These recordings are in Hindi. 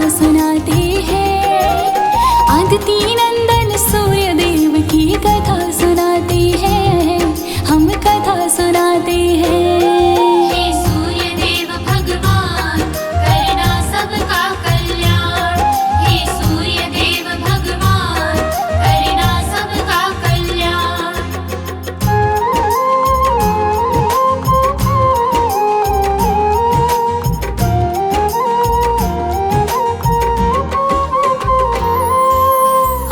सुनाते हैं। आदिति नंदन सूर्य देव की कथा सुनाते हैं, हम कथा सुनाते हैं। हे सूर्य देव भगवान करना सबका कल्याण। हे सूर्य देव भगवान करना सबका कल्याण।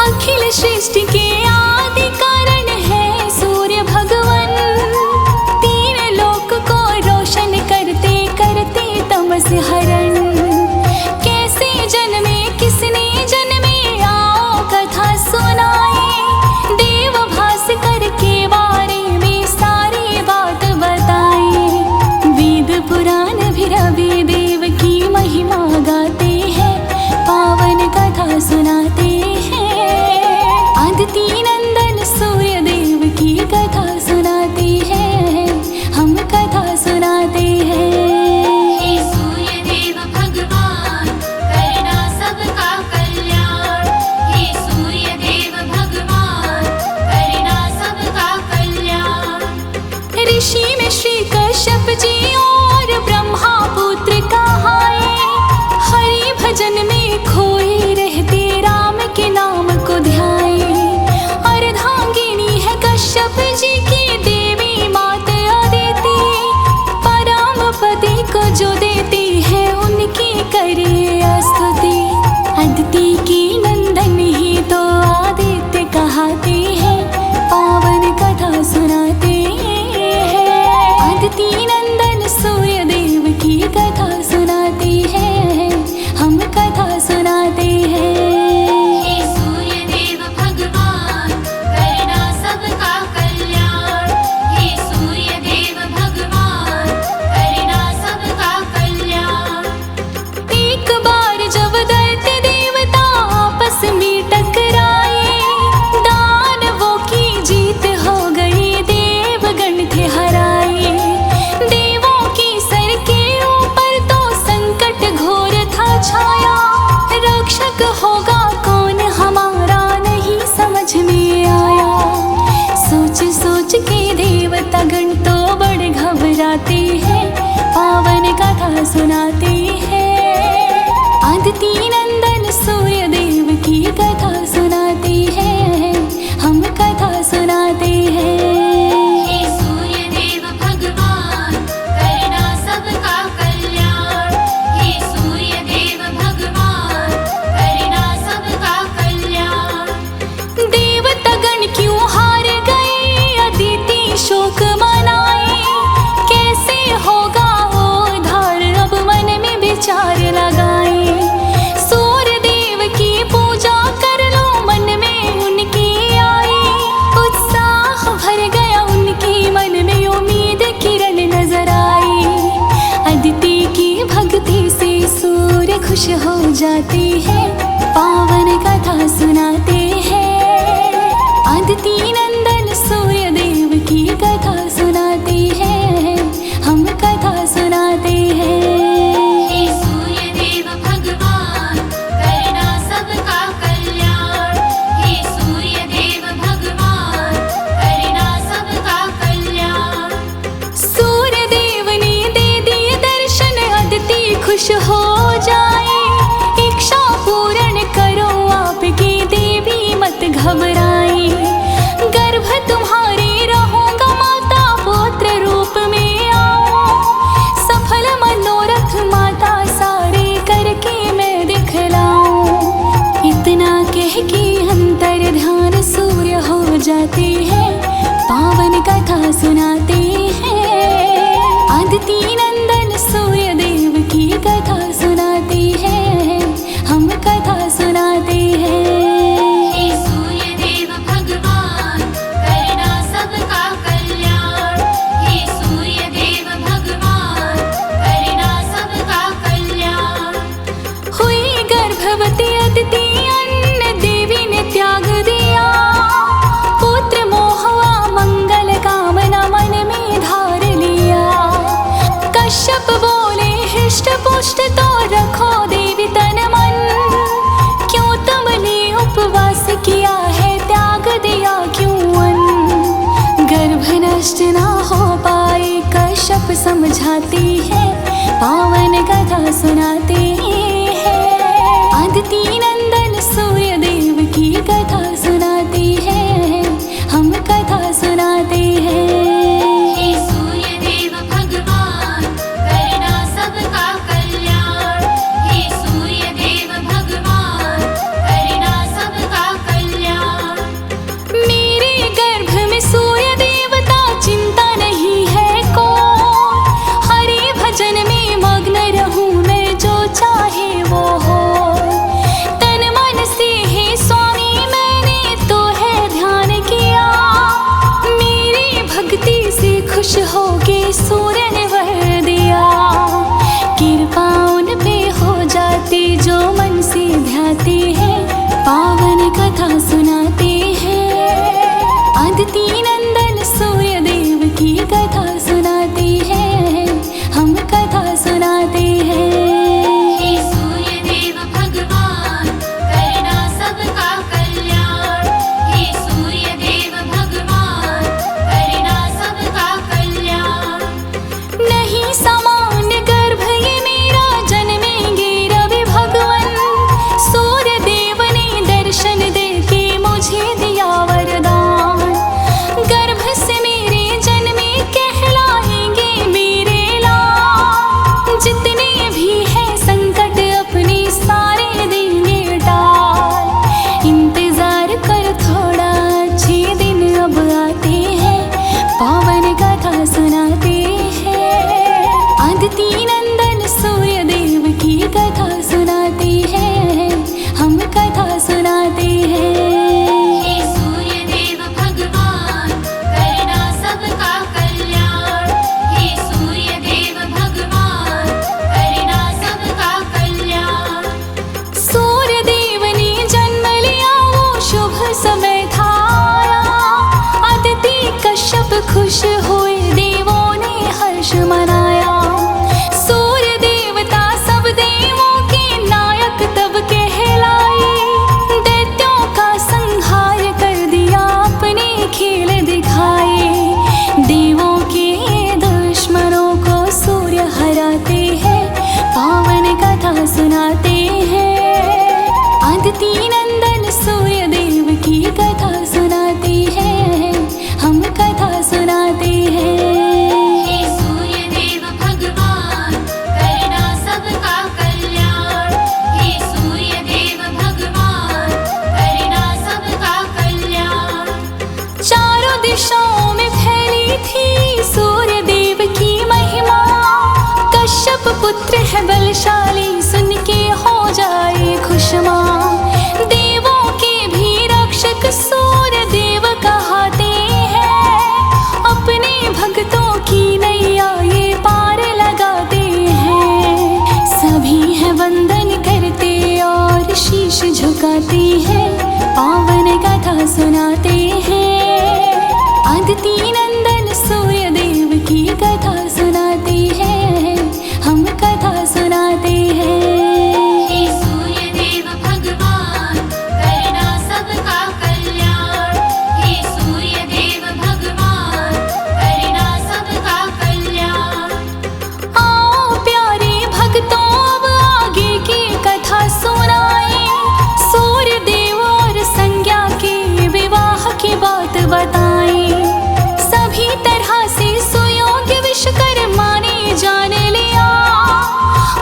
अखिल सृष्टि के आदि कारण है सूर्य भगवान। तीन लोक को रोशन करते करते तमस हरण। कैसे जन्मे किसने जन्मे आओ कथा सुनाए। देव भास्कर के बारे में सारी बात बताए। वेद पुराण भी रवि देव की महिमा गाते हैं, पावन कथा सुनाते हैं। आदिति नंदन सूर्य देव की कथा सुनाते हैं, हम कथा सुनाते हैं। हे सूर्य देव भगवान करना सबका कल्याण। हे सूर्य देव भगवान करना सबका कल्याण। ऋषि में श्री कश्यप जी और ब्रह्मा पुत्र कहाए। हरि भजन में खोए रहते राम के नाम को ध्याए। अर्धांगिनी है कश्यप जी की देवी माता अदिति। परम पति को जो देती है उनकी करे स्तुति। अदिति की नंदन ही तो आदित्य कहते हैं, पावन कथा सुनाते हैं। आदिति नंदन सूर्य देव की कथा सुनाते हैं, हम कथा सुनाते हैं। हे सूर्य देव भगवान करना सबका कल्याण। हे सूर्य देव भगवान करना सबका कल्याण। एक बार जब दैत्य देवता आपस में टकराए। दानवों की जीत हो गई, देवगण थे हराए। देवों की सर के ऊपर तो संकट घोर था छाया। रक्षक होगा कौन हमारा नहीं समझ में आया। सोच सोच के देवता गण तो बड़े घबराते हैं, पावन कथा सुनाते हैं। आदिति नंदन सूर्य देव की कथा सुनाते हैं, हम कथा सुनाते हैं। हे सूर्य देव भगवान करना सबका कल्याण। हे सूर्य देव भगवान करना सबका कल्याण। देवता गण क्यों हार गए, अदिति शोक मनाए। कैसे होगा उद्धार, अब मन में विचार लगाए। सूर्य देव की पूजा कर लो, मन में उनकी आई। उत्साह भर गया उनकी मन में, उम्मीद किरण नजर आई। अदिति की भक्ति से सूर्य खुश हो जाते हैं, पावन कथा सुनाते हैं। आदिति नंदन सूर्य देव की कथा सुनाते हैं, हम कथा सुनाते हैं। हे सूर्य देव भगवान करना सबका कल्याण। हे सूर्य देव भगवान करना सबका कल्याण। सूर्य देव ने दे दिए दर्शन, अदिति खुश हो जाए। इच्छा पूर्ण करो आपकी देवी, मत घबराए। गर्भ तुम्हारे रहूंगा माता, पुत्र रूप में आओ। सफल मनोरथ माता सारे करके मैं दिखलाऊं। इतना कह के अंतर ध्यान सूर्य हो जाते हैं, पावन कथा सुनाते हैं। आदिति नंदन सूर्य देव की कथा सुनाते हैं, हम कथा सुनाते हैं। हे सूर्य देव भगवान करना सबका कल्याण। हे सूर्य देव भगवान करना सबका कल्याण। हुई गर्भवती अदिति, अन्न देवी ने त्याग दिया। पुत्र मोहवा मंगल कामना मन में धार लिया। कश्यप बोले हृष्ट पुष्ट तो रखो देवी तन मन। पावन कथा सुनाते हैं। अदिति नंदन सूर्य देव की कथा सुनाते हैं, हम कथा सुनाते हैं। हे सूर्य देव भगवान करना सबका कल्याण। हे सूर्य देव भगवान करना सबका कल्याण। मेरे गर्भ में सूर्य देवता चिंता नहीं है को, हरि भजन में मग्न रहूं मैं, जो चाहे वो हो। तन मन से हे स्वामी मैंने तो है ध्यान किया, मेरी भक्ति से खुश हो के सूर्य ने वर दिया। कृपा उन पे हो जाती जो मन से ध्याते हैं, पावन कथा सुनाते हैं। अदिति नंदन सूर्य देव की कथा सुनाते हैं, हम कथा सुनाते हैं। हे सूर्य देव भगवान करना सबका कल्याण। हे सूर्य देव भगवान करना सबका कल्याण। नहीं सामान्य गर्भ ये मेरा, जन्मेंगे रवि भगवन। सूर्य देव ने दर्शन दे के मुझे दिया वरदान। गर्भ से मेरे जन्मे कहलाएंगे मेरे लाल। जितने भी हैं संकट अपने सारे देंगे टाल। इंतजार कर थोड़ा, अच्छे दिन अब आते हैं, पावन कथा सुनाते हैं। अदिति नंदन सूर्य देव की कथा सुनाते हैं, हम कथा सुनाते हैं। हे सूर्य देव भगवान करना सबका कल्याण। हे सूर्य देव भगवान करना सबका कल्याण। सूर्य देव ने जन्म लिया वो शुभ समय था आया। अदिति कश्यप खुश हुए, देवों ने हर्ष मनाया। सूर्य देवता सब देवों के नायक तब कहलाए। दैत्यों का संहार कर दिया, अपने खेल दिखाए। देवों के दुश्मनों को सूर्य हराते हैं, पावन कथा सुनाते हैं। अदिति नंदन सूर्य देव की कथा सुनाते हैं, हम कथा सुनाते हैं। हे सूर्य देव भगवान करना सबका कल्याण। हे सूर्य देव भगवान करना सबका कल्याण। चारों दिशाओं में फैली थी सूर्य देव की महिमा। कश्यप पुत्र है बलशाली, सुन के हो जाए खुशमा। देवों के भी रक्षक सूर्य देव कहाते हैं, अपने भक्तों की नैया ये पार लगाते हैं। सभी हैं वंदन करते और शीश झुकाते हैं, पावन कथा सुनाते हैं। अदिति नंदन सूर्य देव की कथा सुनाते हैं, हम कथा सुनाते हैं। हे सूर्य देव भगवान करना सबका कल्याण। हे सूर्य देव भगवान करना सबका कल्याण। आओ प्यारे भक्तों अब आगे की कथा सुनाए। सूर्य देव और संज्ञा के विवाह की बात बताएं। सभी तरह से सुयोग्य विश्वकर्मा ने जान लिया,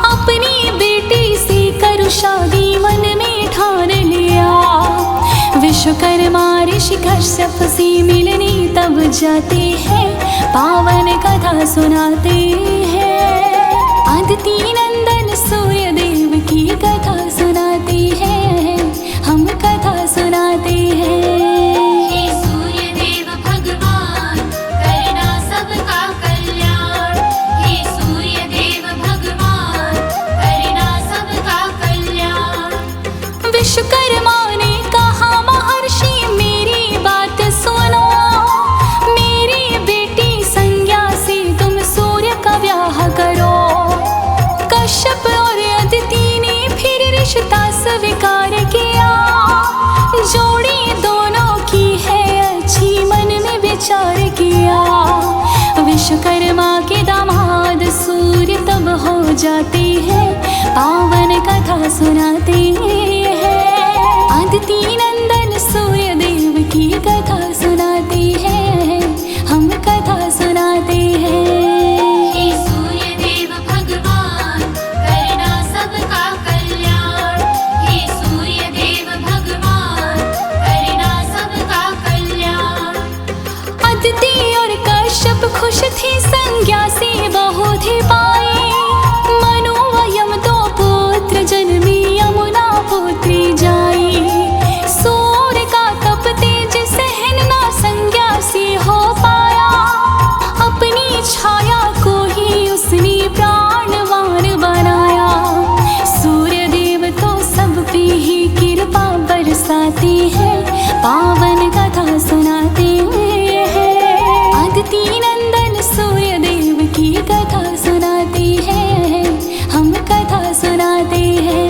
अपनी बेटी से करूँ शादी मन में ठान लिया। विश्वकर्मा ऋषि कश्यप से मिलने तब जाते हैं, पावन कथा सुनाते हैं। अदिति नंदन सूर्य देव की कथा सुनाते हैं, हम कथा सुनाते हैं। हे सूर्य देव भगवान करना सबका कल्याण। हे सूर्य देव भगवान करना सबका कल्याण। विश्वकर्मा ने कहा महर्षि मेरी बात सुनो। मेरी बेटी संज्ञा से तुम सूर्य का ब्याह करो। जाते हैं, पावन कथा सुनाते हैं। अदिति नंदन सूर्य देव की कथा सुनाते हैं, हम कथा सुनाते हैं। हे सूर्य देव भगवान करना सबका कल्याण। हे सूर्य देव भगवान करना सबका कल्याण। अदिति और कश्यप खुश थे, संज्ञा से बहुधि पाए। मनु व यम दो पुत्र जन्मे, यमुना पुत्री जाई। सूर्य का तप तेज सहन ना संज्ञा से हो पाया, अपनी छाया को ही उसने प्राणवान बनाया। सूर्य देव तो सब पे ही कृपा बरसाते हैं, पावन कथा सुनाते हैं। अदिति नंदन सूर्य देव की कथा सुनाते हैं, हम कथा सुनाते हैं।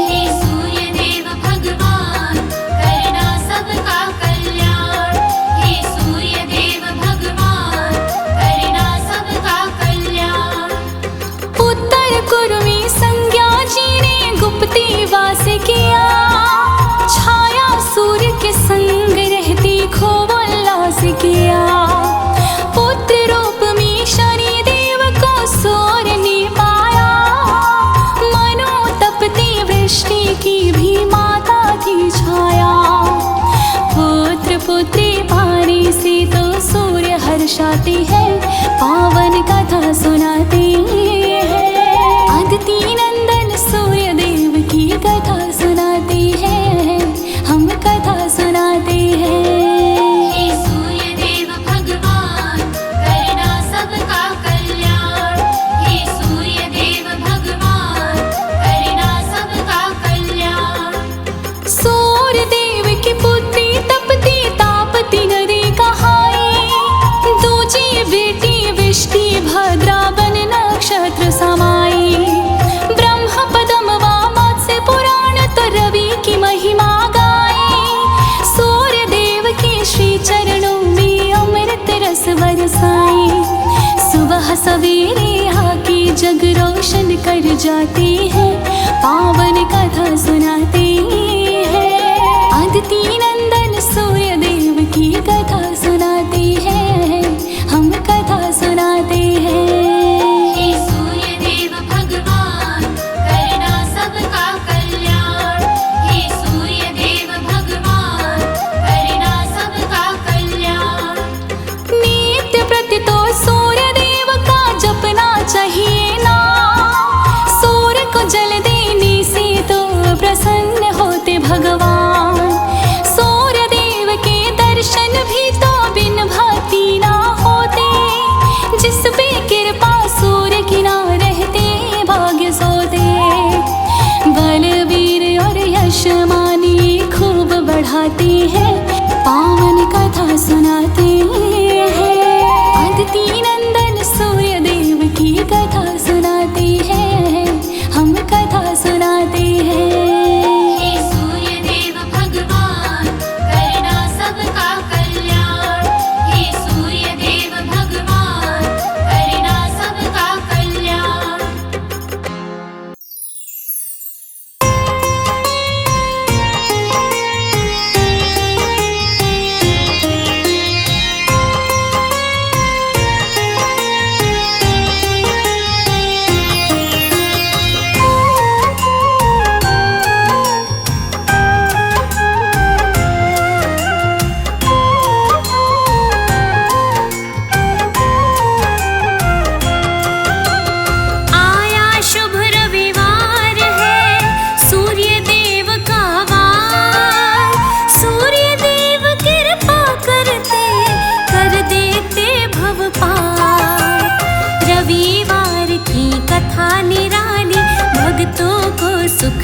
हे सूर्य देव भगवान करना सबका कल्याण। हे सूर्य देव भगवान करना सबका कल्याण। उत्तर कुरु में संज्ञा जी ने गुप्ती वास किया, छाया सूर्य के संग रहती खूब उल्लास किया। पुत्र रूप में शनि देव को सूर्य ने पाया, मनो तपती वृष्टि की भी माता की छाया। पुत्र पुत्री पाने से तो सूर्य हर्षाते हैं, पावन कथा सुनाते हैं। अदिति नंदन सूर्य देव की कथा सुनाते हैं, हम कथा सुनाते हैं। हे सूर्य देव भगवान करना सबका कल्याण। हे सूर्य देव भगवान करना सबका कल्याण। सूर्य देव की पुत्री तपती तापती नदी कहाई, दूजी बेटी विष्टि भद्रा बन नक्षत्र समाई। ब्रह्म पदम व मत्स्य पुराण तो रवि की महिमा गाई, सूर्य देव के श्री चरणों में अमृत रस बरसाई। सुबह सवेरे आके जग रोशन कर जाते हैं, पावन कथा सुनाते हैं। अदिति नंदन सूर्य देव की कथा सुनाते हैं, हम कथा सुनाते हैं। हे सूर्य देव भगवान करना सबका कल्याण। हे सूर्य देव भगवान करना सबका कल्याण। नित्य प्रति तो सूर्य देव का जपना चाहिए ना, सूर्य को जल देने से तो प्रसन्न होते भगवान। सूर्य देव के दर्शन भी तो बिन भक्ति ना होते, जिस पे कृपा सूर्य की ना रहते भाग्य सोते। बलवीर और यश मानी खूब बढ़ाते हैं, पावन कथा सुनाते हैं। अदिति नंदन सूर्य देव की कथा सुनाते हैं, हम कथा सुनाते हैं। हे सूर्य देव भगवान करना सबका कल्याण। हे सूर्य देव भगवान करना सबका कल्याण।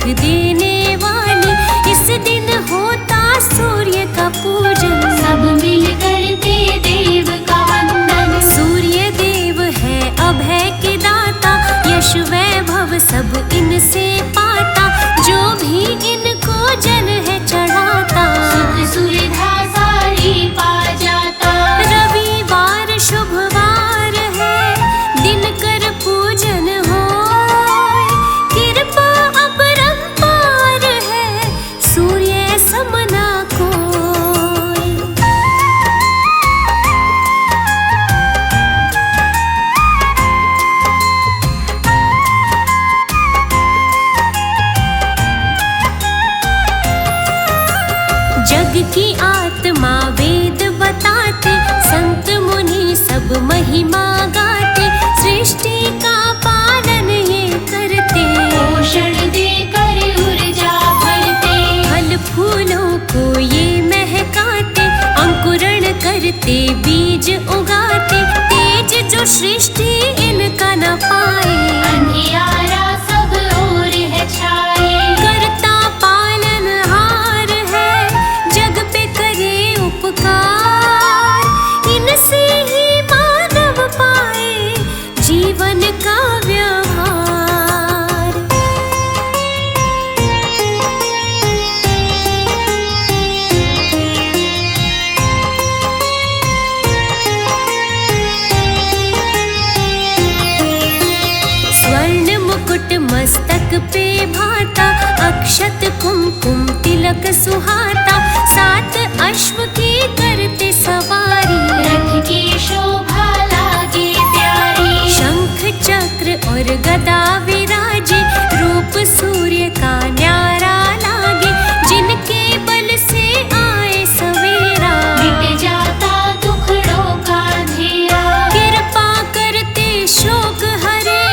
देने वाली इस दिन होता सूर्य का पूजन। सब मिल करते देव का वंदन। सूर्य देव है अभय के दाता, यश वैभव सब इनसे पाता। जो भी इनको जल है चढ़ाता, सुख सुविधा सारी पा जाता। रविवार शुभवार है, दिन कर पूजन हो। जग की आत्मा वेद बताते, संत मुनि सब महिमा गाते, सृष्टि का पालन ये करते, पोषण देकर ऊर्जा भरते, फल फूलों को ये महकाते, अंकुरण करते बीज उगाते, तेज जो सृष्टि इनका न पाए, अंधियारा सब ओर है छाए, करता पालनहार है, जग पे करे उपकार, इनसे ही मानव पाए जीवन का व्यवहार। स्वर्ण मुकुट मस्तक पे भाता, अक्षत कुमकुम तिलक सुहाता, सात अश्व की करते सवारी, रथ की शोभा लागे प्यारी, शंख चक्र और गदा विराजे, रूप सूर्य का न्यारा लागे, जिनके बल से आए सवेरा, मिट जाता दुखड़ों का अंधेरा, कृपा करते शोक हरे,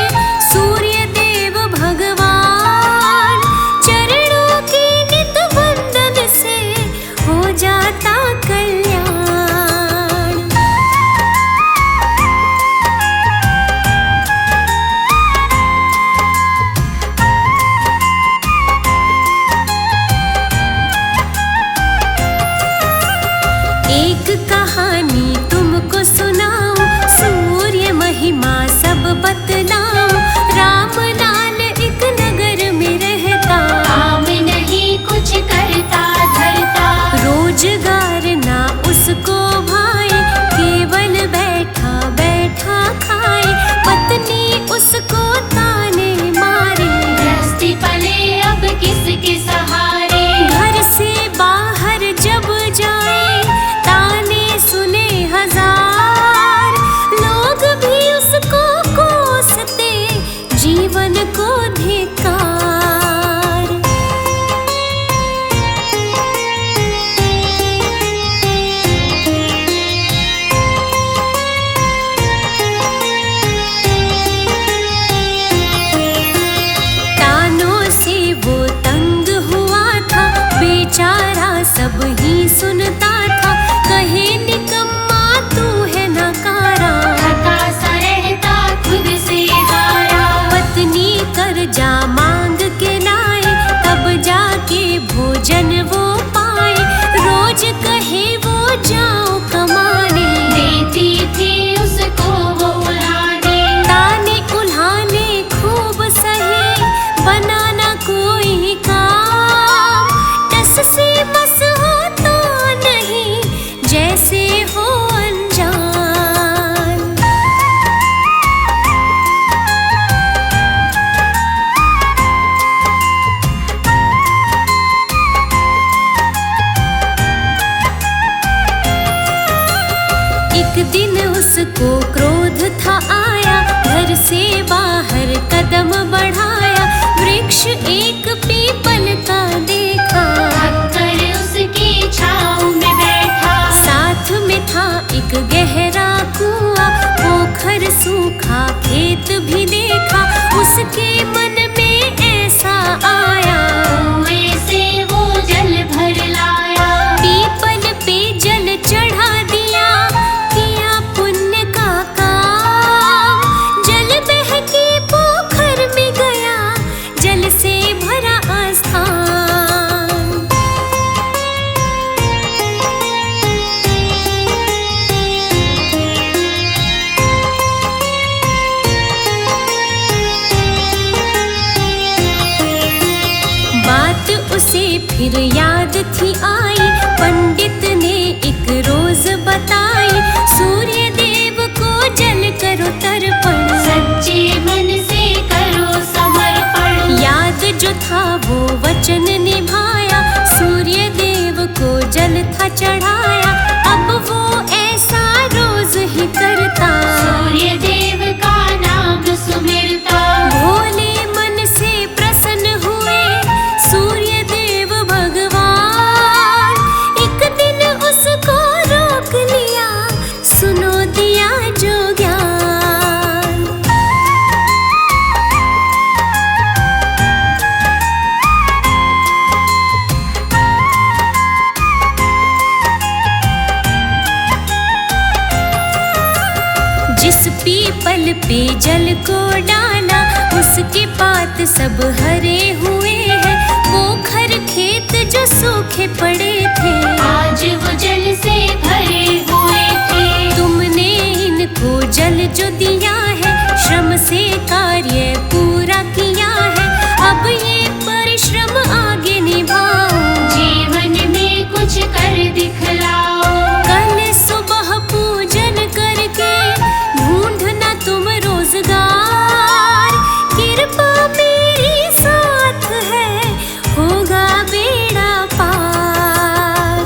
सूर्य देव भगवान, चरणों की नित वंदन से हो जाता कल्याण। एक कहानी तुमको सुनाऊं, सूर्य महिमा सब बतलाऊं, राम लाल एक नगर में रहता, काम नहीं कुछ करता धरता, रोजगार ना उसको भाए, केवल बैठा बैठा खाए, पत्नी उसको ताने मारे, गृहस्थी पले अब किसके सहारे, घर से बाहर जब जाए ताने सुने हजार, लोग भी उसको कोसते जीवन को धिक्कार। तानों से वो तंग हुआ था, बेचारा सब ही सुनता था, कहे निकम्मा तू है नकारा, थका सा रहता खुद से हारा, पत्नी कर्जा मांग के लाए, तब जाके भोजन वो पाए, रोज कहे वो जाओ कमाने, देती थी उसको वो उल्हाने, ताने उल्हाने खूब सहे, बनाना कोई काम, टस से मस होता नहीं जैसे हो अनजान। एक दिन उसको क्रोध था आया, घर से बाहर कदम बढ़ाया, वृक्ष एक पीपल का देखा, थककर उसकी छाँव में बैठा, साथ में था एक गहरा कुआं, पोखर सूखा खेत भी देखा, उसके मन में ऐसा आया, कुएं से वो जल भर लाया, पीपल पे जल चढ़ा दिया, किया पुण्य का काम, जल बह के पोखर में गया, जल से भरा आस्थान। बात उसे फिर याद थी आई, पंडित ने एक रोज बताई, सूर्य देव को जल करो तर्पण, सच्चे मन से करो समर्पण, याद जो था वो वचन निभाया, सूर्य देव को जल था चढ़ाया, अब वो ऐसा रोज ही करता, सूर्य देव का नाम सुमिरता, भोले मन से प्रसन्न हुए सूर्य देव भगवान, पे जल को डाला, उसके पात सब हरे हुए हैं। पोखर खेत जो सूखे पड़े थे, आज वो जल से भरे हुए थे। तुमने इनको जल जो दिया है, श्रम से कार्य पूरा किया है। अब ये परिश्रम आगे निभाओ, जीवन में कुछ कर दिखलाओ। कल सुबह पूजन करके ढूंढना तुम रोजगार। कृपा मेरी साथ है, होगा बेड़ा पार।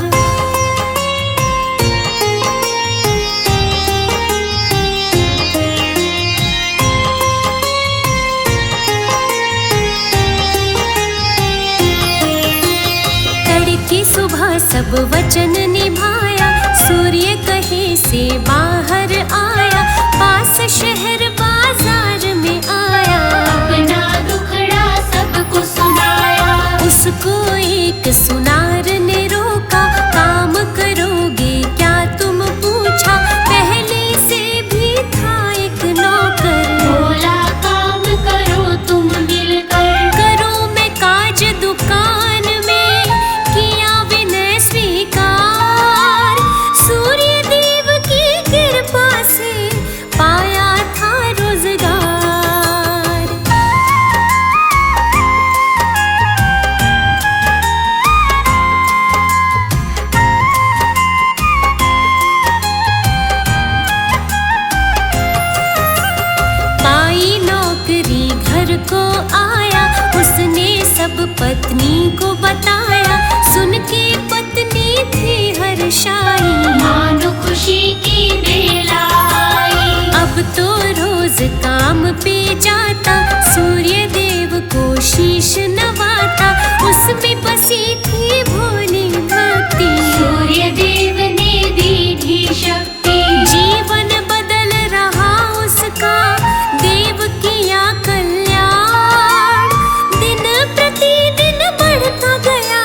तड़के सुबह सब वचन निभाया, सूर्य कहे से बाहर आया। पास शहर बाजार में आया, अपना दुखड़ा सबको सुनाया। उसको एक सुनार ने रोका, काम करोगे क्या तुम पूछा। पहले से भी था एक नौकर, बोला काम करो तुम मिलकर। करो मैं काज दुकान में, किया विनय स्वीकार। सूर्य देव की कृपा से पाया था रोजगार। पाई नौकरी घर को आया, उसने सब पत्नी को बताया। सुन के पत्नी थी हर्षाई, मानो खुशी की बेला आई। अब तो रोज काम पे जाता, सूर्य देव को शीश नवाता। उसमें बसी थी भोली भक्ति, सूर्य देव ने दी थी शक्ति। जीवन बदल रहा उसका, देव किया कल्याण। दिन प्रतिदिन बढ़ता गया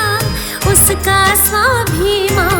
उसका स्वाभिमान।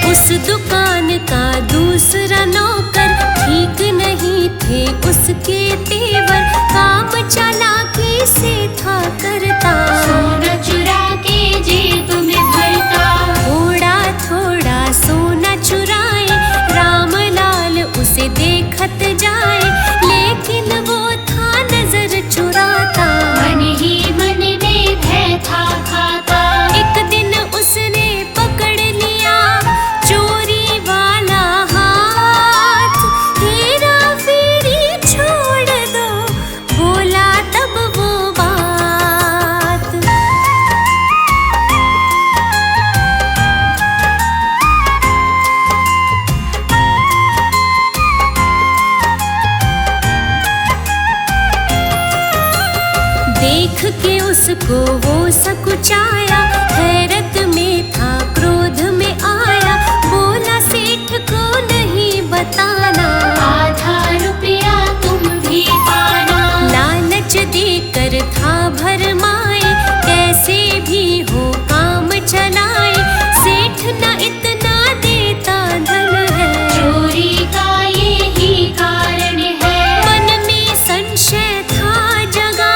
उस दुकान का दूसरा नौकर, ठीक नहीं थे उसके तेवर। काम चालाकी से था करता, सोना चुरा के जेब में भरता। थोड़ा थोड़ा सोना चुराए, रामलाल उसे देखत जाए। लेकिन वो था नजर चुराता, मन ही मन में भय था खाता। एक दिन उसने पकड़ लिया चोरी वाला हाथ। हेरा फेरी छोड़ दो, बोला तब वो बात। देख के उसको वो सकुचाया, हैरत में था क्रोध में आया। बोला सेठ को नहीं बताना, आधा रुपया तुम भी पाना। लालच देकर था भरमाए, कैसे भी हो काम चलाए। सेठ न इतना देता धन है, चोरी का यही कारण है। मन में संशय था जगा,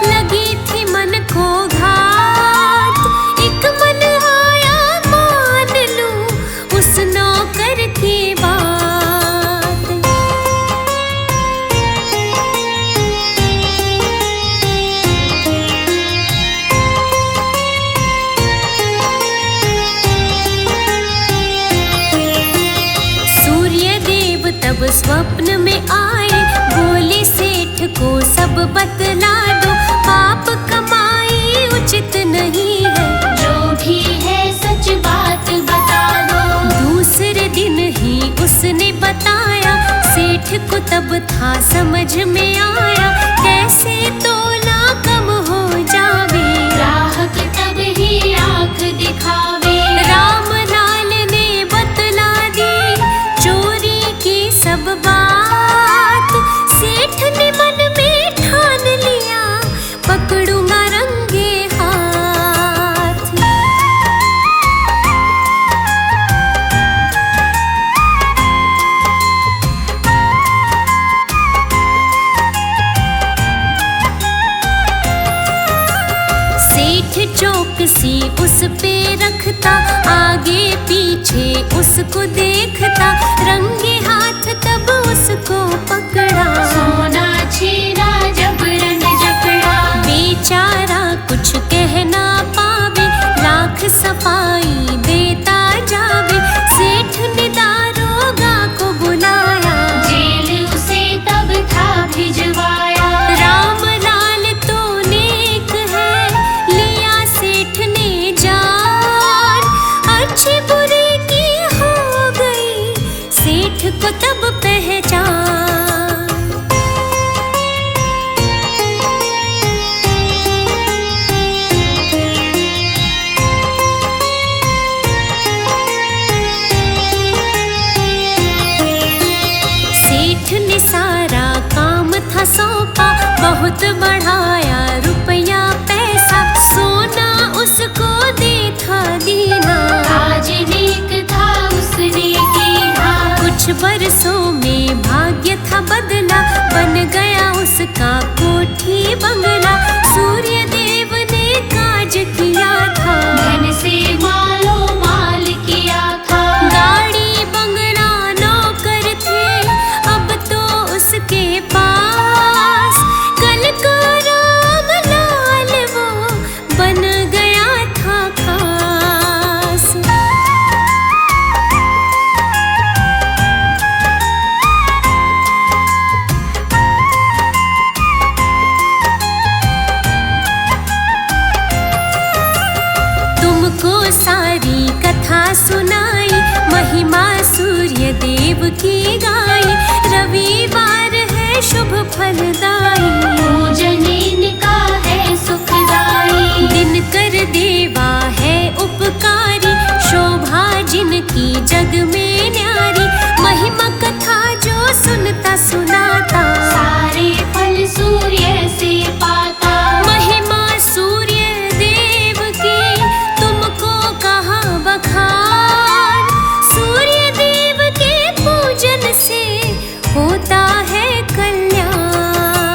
लगी थी मन को घात। एक मन आया मान लूं उस नौकर की बात। सूर्य देव तब स्वप्न में आए, बोले सेठ को सब बतला दो। पाप कमाई उचित नहीं है, जो भी है सच बात बता दो। दूसरे दिन ही उसने बताया। सेठ को तब था समझ में आया, कैसे तोला कम हो जावे। ग्राहक तब ही आंख दिखावे। रामलाल ने बतला दी चोरी की सब बात। सेठ ने मन चौकसी उस पे रखता, आगे पीछे उसको देखता, रंगे हाथ तब उसको पकड़ा। सोना छीना जबरन जकड़ा, बेचारा कुछ कह ना पावे, लाख सफाई देता जावे। सेठ ने दारोगा को बुलाया, जेल उसे तब था भिजवाया। राम लाल तो नेक है, लिया सेठ ने जान। अच्छी बुरी की हो गई सेठ को तब पहचान। सेठ ने सारा काम था सौंपा, बहुत बढ़ाया रुपया पैसा, सोना उसको दे था दीना। आज नेक था उसने कीना, कुछ बरसों में भाग्य था बदला, बन गया उसका कोठी बंगला। सूर्य देव ने काज किया था, धन से मालो माल किया था। गाड़ी बंगला नौकर थे अब तो उसके पास। कल का राम लाल वो बन गया था खास। तुमको सारी कथा सुनाई, महिमा सूर्य देव की गाई। रविवार है शुभ फलदाई, पूजन इनका है सुखदाई। दिन कर देवा है उपकारी, शोभा जिनकी जग में न्यारी। महिमा कथा जो सुनता सुनाता, सारे फल सूर्य से पाता। महिमा सूर्य देव की तुमको कहाँ बखान। सूर्य देव के पूजन से होता है कल्याण।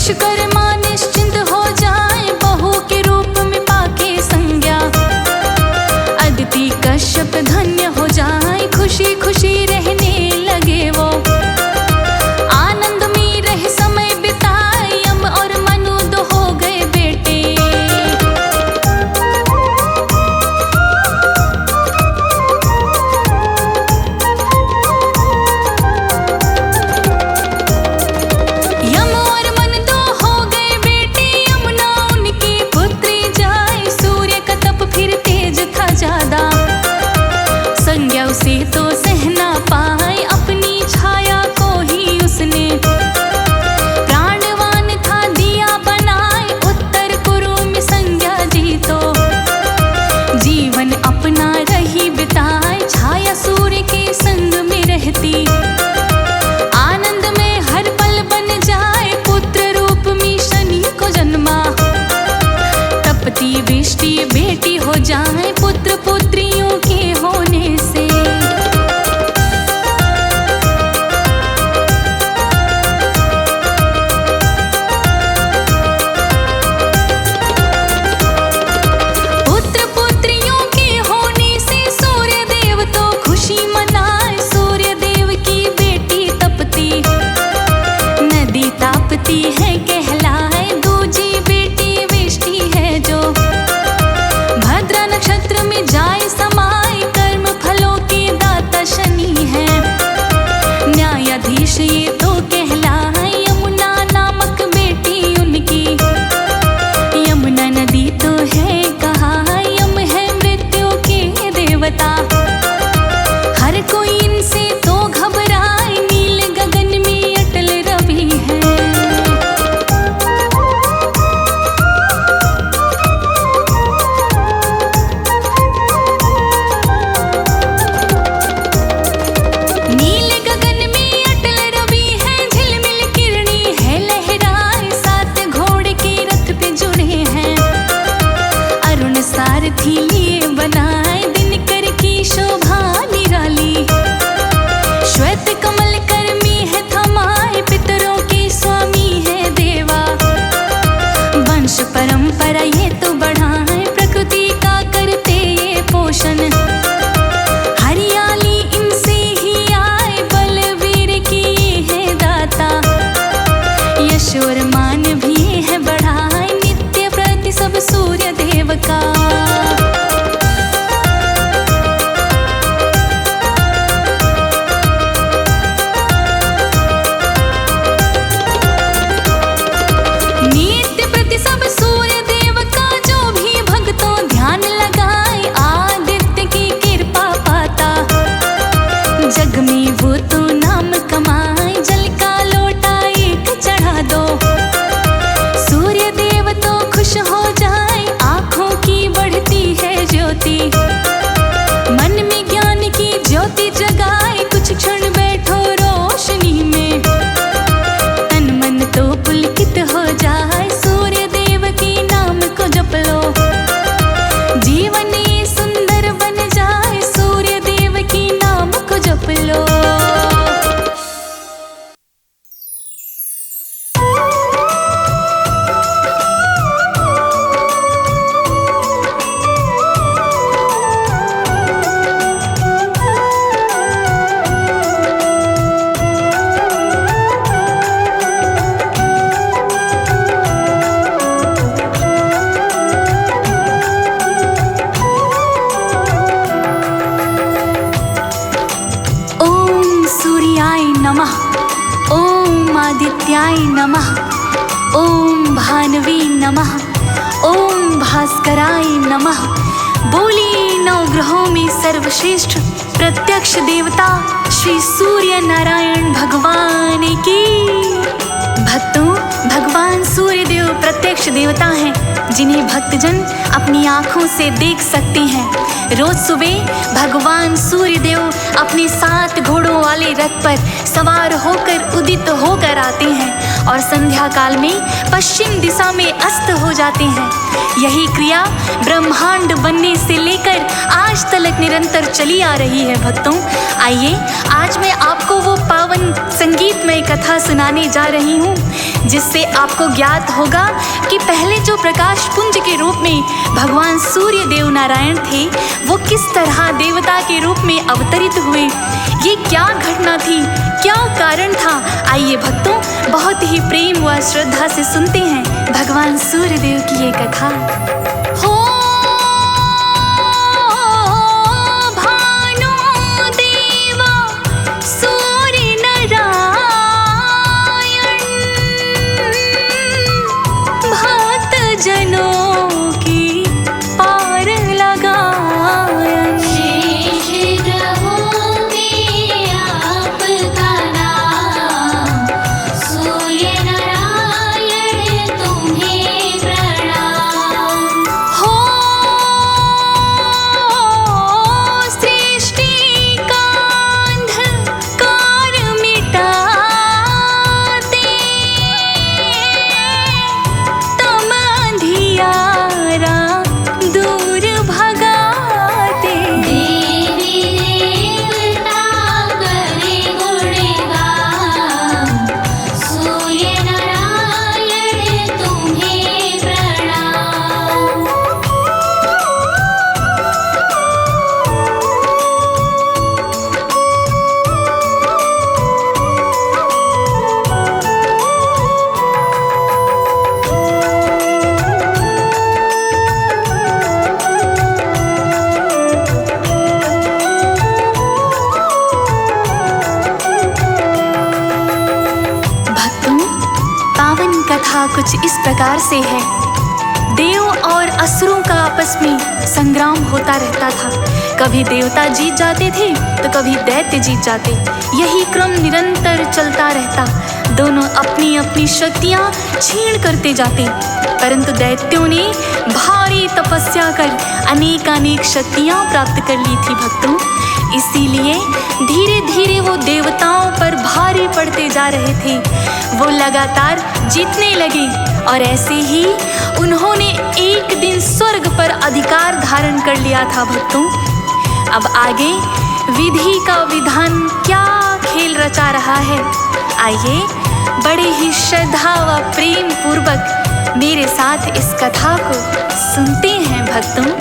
विश्वकर्मा निश्चिंत हो जाए, बहू के रूप में पाके संज्ञा। अदिति कश्यप धन्य हो जाए, खुशी खुशी रहने लगे वो। आनंद में रह समय बिताए, यम और मनु दो हो गए बेटे। यम और मन दो हो गए बेटे, यमुना उनकी पुत्री जाए। सूर्य का तप फिर तेज था ज्यादा, संज्ञा उसे तो सहना पाए, अपनी छाया को ही उसने। प्राणवान था दिया बनाए, उत्तर कुरु में संज्ञा जी तो। जीवन अपना रही बिताए, छाया सूर्य के संग में रहती। आनंद में हर पल बन जाए, पुत्र रूप में शनि को जन्मा। तपती वृष्टि बेटी हो जाए, पुत्र पुत्रियों के होने से। पुत्र पुत्रियों के होने से सूर्य देव तो खुशी मनाए। सूर्य देव की बेटी तपती, नदी तापती है कहलाए। दूजी बेटी वृष्टि है जो, भद्रा नक्षत्र में जाए समाए। कर्म फलों के दाता शनि है, न्यायाधीश ये तो कहलाए। यमुना नामक बेटी उनकी, यमुना नदी तो है कहा। यम है मृत्यु के देवता, हर कोई इनसे तो घबराए। नील गगन में अटल रवि है। नील गगन में अटल रवि है, झिलमिल किरणी है लहराए। सात घोड़े के रथ पे जुड़े हैं, अरुण सारथी लिए बनाए। दिनकर की शोभा निराली, श्वेत कमल कर में है थमाए। पितरों के स्वामी है देवा, वंश परंपरा ये तो बढ़ाए। प्रकृति का करते ये पोषण, हरियाली इनसे ही आए। बलवीर की ये है दाता, यश और मान भी है बढ़ाए। नित्य प्रति सब सूर्य देव का। नित्य प्रति सब सूर्य देव का, जो भी भक्तों ध्यान लगाए। आदित्य की कृपा पाता, जग में वो तो नाम कमाए। जल का लोटा एक चढ़ा दो, सूर्य देव तो खुश हो जाए। आँखों की बढ़ती है ज्योति, मन में ज्ञान की ज्योति जगाए। कुछ क्षण बैठो रोशनी में, तन मन तो पुलकित हो जाए। सूर्य देव के नाम को जप लो, जीवन ये सुंदर बन जाए। सूर्य देव के नाम को जप लो। ओम सूर्याय नमः, ओम आदित्याय नमः, ओम भानवे नमः, ओम भास्कराय नमः। बोलिए नवग्रहों में सर्वश्रेष्ठ प्रत्यक्ष देवता श्री सूर्य नारायण भगवान की। भक्तों, भगवान सूर्य देव प्रत्यक्ष देवता हैं, जिन्हें भक्तजन अपनी आँखों से देख सकते हैं। रोज सुबह भगवान सूर्यदेव अपने 7 घोड़ों वाले रथ पर सवार होकर उदित होकर आते हैं और संध्या काल में पश्चिम दिशा में अस्त हो जाते हैं। यही क्रिया ब्रह्मांड बनने से लेकर आज तक निरंतर चली आ रही है। भक्तों, आइए आज मैं आपको वो पावन संगीतमय कथा सुनाने जा रही हूँ, जिससे आपको ज्ञात होगा कि पहले जो प्रकाश पुंज के रूप में भगवान सूर्य देव नारायण थे, वो किस तरह देवता के रूप में अवतरित हुए। ये क्या घटना थी, क्या कारण था। आइए भक्तों, बहुत ही प्रेम व श्रद्धा से सुनते हैं भगवान सूर्य देव की ये कथा। हो जनों की पार लगायन, शेष ग्रहों में आपका नाम, सूर्य नारायण तुम्हें प्रणाम। हो सृष्टि का अंधकार मिटाते, तम अंधियारा दूर भगाते, देवी देवता करे गुणगान, सूर्य नारायण तुम्हें प्रणाम। भक्तों, पावन कथा कुछ इस प्रकार से है। देव और असुरों का आपस में संग्राम होता रहता था। कभी देवता जीत जाते थे तो कभी दैत्य जीत जाते। यही क्रम निरंतर चलता रहता। दोनों अपनी अपनी शक्तियां क्षीण करते जाते, परंतु दैत्यों ने भारी तपस्या कर अनेक शक्तियां प्राप्त कर ली थी। भक्तों, इसीलिए धीरे धीरे वो देवताओं पर भारी पड़ते जा रहे थे। वो लगातार जीतने लगे और ऐसे ही उन्होंने एक दिन स्वर्ग पर अधिकार धारण कर लिया था। भक्तों, अब आगे विधि का विधान क्या खेल रचा रहा है, आइए बड़े ही श्रद्धा व प्रेम पूर्वक मेरे साथ इस कथा को सुनते हैं। भक्तों,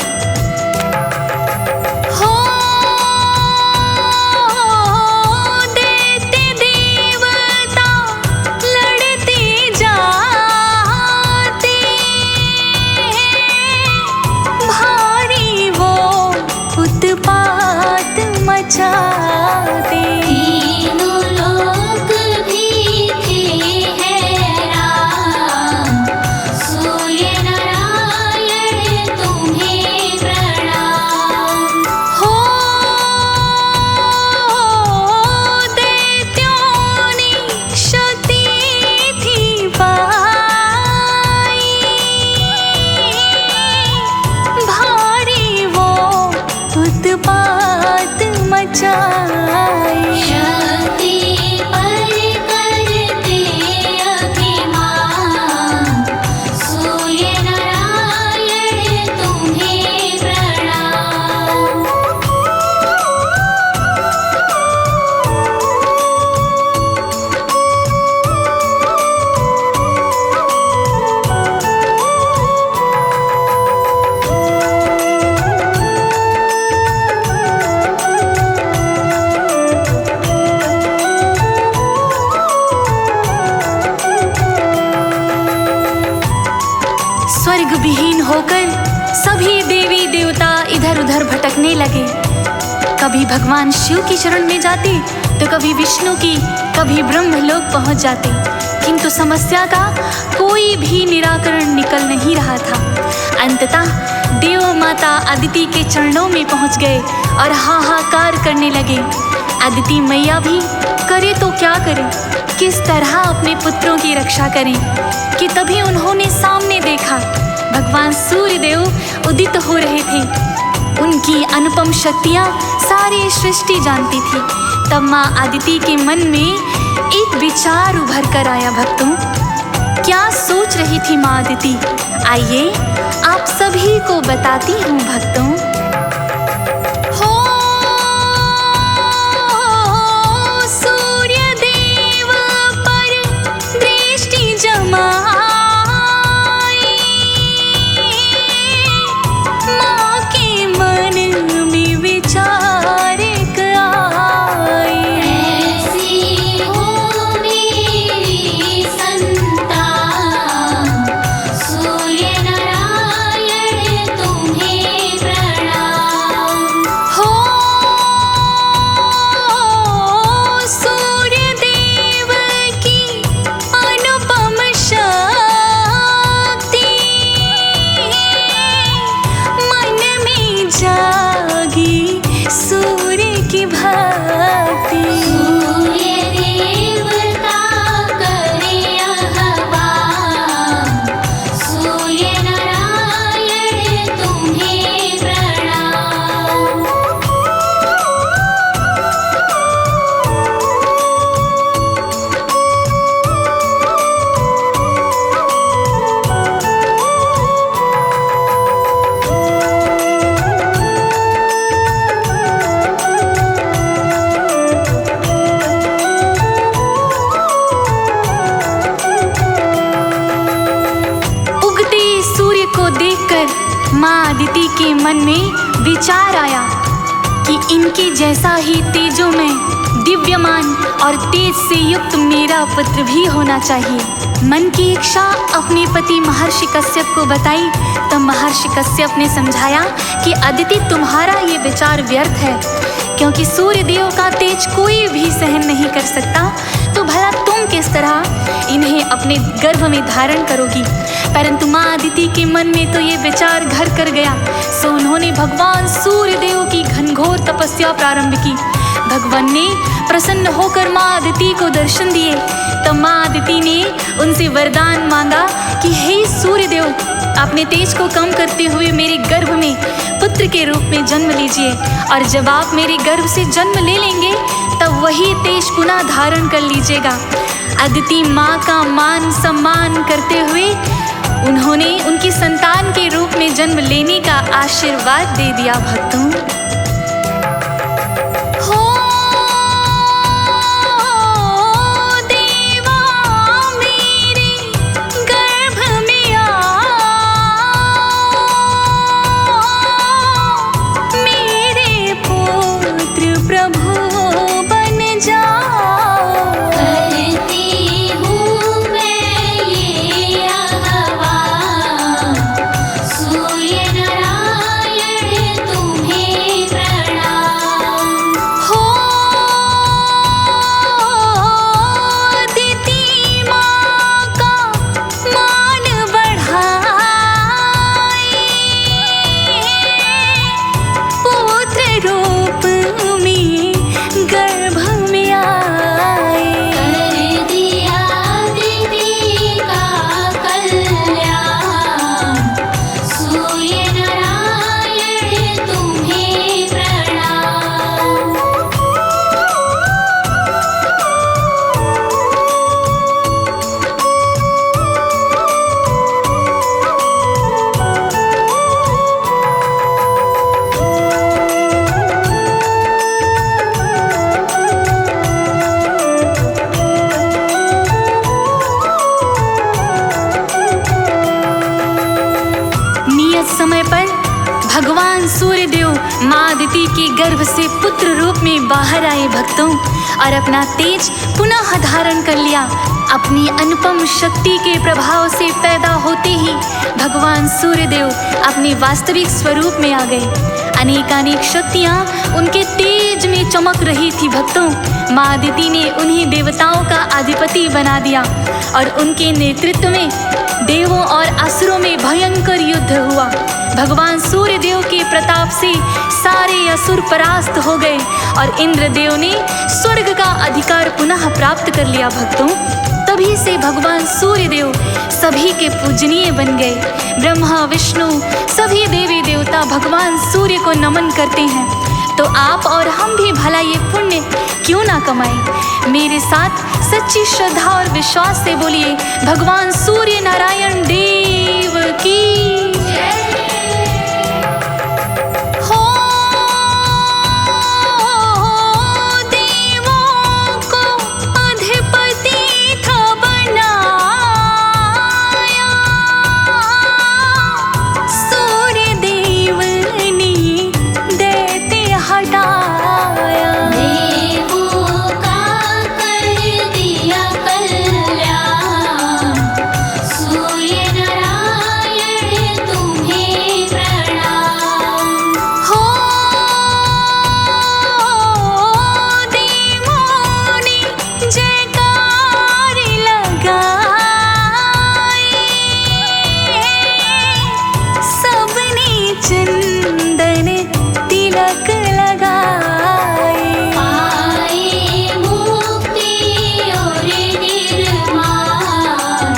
मचाते, तीनों लोक भी थे हैरान, सूर्य नारायण तुम्हें प्रणाम। हो दैत्यों ने शक्ति थी पाई, भारी वो उत्पात मचाए। शक्ति पर करते अभिमान, सूर्य नारायण तुम्हें प्रणाम। स्वर्ग विहीन होकर सभी देवी देवता इधर उधर भटकने लगे। कभी भगवान शिव की शरण में जाते तो कभी विष्णु की, कभी ब्रह्मलोक पहुंच जाते, किंतु समस्या का कोई भी निराकरण निकल नहीं रहा था। अंततः देव माता अदिति के चरणों में पहुंच गए और हाहाकार करने लगे। अदिति मैया भी करे तो क्या करें, किस तरह अपने पुत्रों की रक्षा करें, कि तभी उन्होंने सामने देखा भगवान सूर्यदेव उदित हो रहे थे। उनकी अनुपम शक्तियाँ सारी सृष्टि जानती थी। तब माँ आदिति के मन में एक विचार उभर कर आया भक्तों। क्या सोच रही थी माँ आदिति, आइए आप सभी को बताती हूँ भक्तों। हो सूर्य देव पर दृष्टि जमाई, माँ के मन में विचार आई। ऐसी हो मेरी संतान, सूर्य नारायण तुम्हें प्रणाम। हो सूर्य देव की अनुपम शक्ति, मन में जागी सूर्य की भक्ति। सूर्य देवता करे आह्वान, सूर्य नारायण तुम्हें प्रणाम। उगते सूर्य को देखकर माँ आदिति के मन में विचार आया कि इनके जैसा ही तेजोमय, दिव्यमान और तेज से युक्त मेरा पुत्र भी होना चाहिए। मन की इच्छा अपने पति महर्षि कश्यप को बताई। तब महर्षि कश्यप ने समझाया कि अदिति तुम्हारा ये विचार व्यर्थ है, क्योंकि सूर्य देव का तेज कोई भी सहन नहीं कर सकता। तो भला तुम किस तरह इन्हें अपने गर्भ में धारण करोगी। परंतु माँ आदिति के मन में तो ये विचार घर कर गया। सो उन्होंने भगवान सूर्य देव की घनघोर तपस्या प्रारंभ की। भगवान ने प्रसन्न होकर माँ आदिति को दर्शन दिए। तब माँ आदिति ने उनसे वरदान मांगा कि हे सूर्य देव, अपने तेज को कम करते हुए मेरे गर्भ में पुत्र के रूप में जन्म लीजिए, और जब आप मेरे गर्भ से जन्म ले लेंगे तब वही तेज पुनः धारण कर लीजिएगा। अदिति माँ का मान सम्मान करते हुए उन्होंने उनकी संतान के रूप में जन्म लेने का आशीर्वाद दे दिया भक्तों। हो देवा मेरे गर्भ में आओ, मेरे पुत्र प्रभु बन जाओ। करती हूँ मैं ये आह्वान, सूर्य नारायण तुम्हें प्रणाम। हो अदिति माँ का मान बढ़ाई, पुत्र रूप में गर्भ में आए। कर दिया दीदी का कल्याण, सूर्य नारायण तुम्हें प्रणाम। नियत समय पर भगवान सूर्य देव माँ अदिति के गर्भ से पुत्र रूप में बाहर आए भक्तों, और अपना तेज पुनः धारण कर लिया। अपनी अनुपम शक्ति के प्रभाव से पैदा होते ही भगवान सूर्य देव अपने वास्तविक स्वरूप में आ गए। अनेकानेक शक्तियाँ उनके तेज में चमक रही थी भक्तों। माँ अदिति ने उन्हें देवताओं का अधिपति बना दिया, और उनके नेतृत्व में देवों और असुरों में भयंकर युद्ध हुआ। भगवान सूर्य देव के प्रताप से सारे असुर परास्त हो गए, और इंद्रदेव ने स्वर्ग का अधिकार पुनः प्राप्त कर लिया भक्तों। तभी से भगवान सूर्य देव सभी के पूजनीय बन गए। ब्रह्मा विष्णु सभी देवी देवता देवता भगवान सूर्य को नमन करते हैं, तो आप और हम भी भला ये पुण्य क्यों ना कमाएं। मेरे साथ सच्ची श्रद्धा और विश्वास से बोलिए भगवान सूर्य नारायण देव की हो। देवों को अधिपति था बनाया, सूर्य देव ने दैत्य हटाया। देवों का कर दिया कल्याण, सूर्य नारायण तुम्हें प्रणाम। हो देवों ने जयकार लगाए, सबने चंदन तिलक लगाए। आए मुक्ति और निर्माण,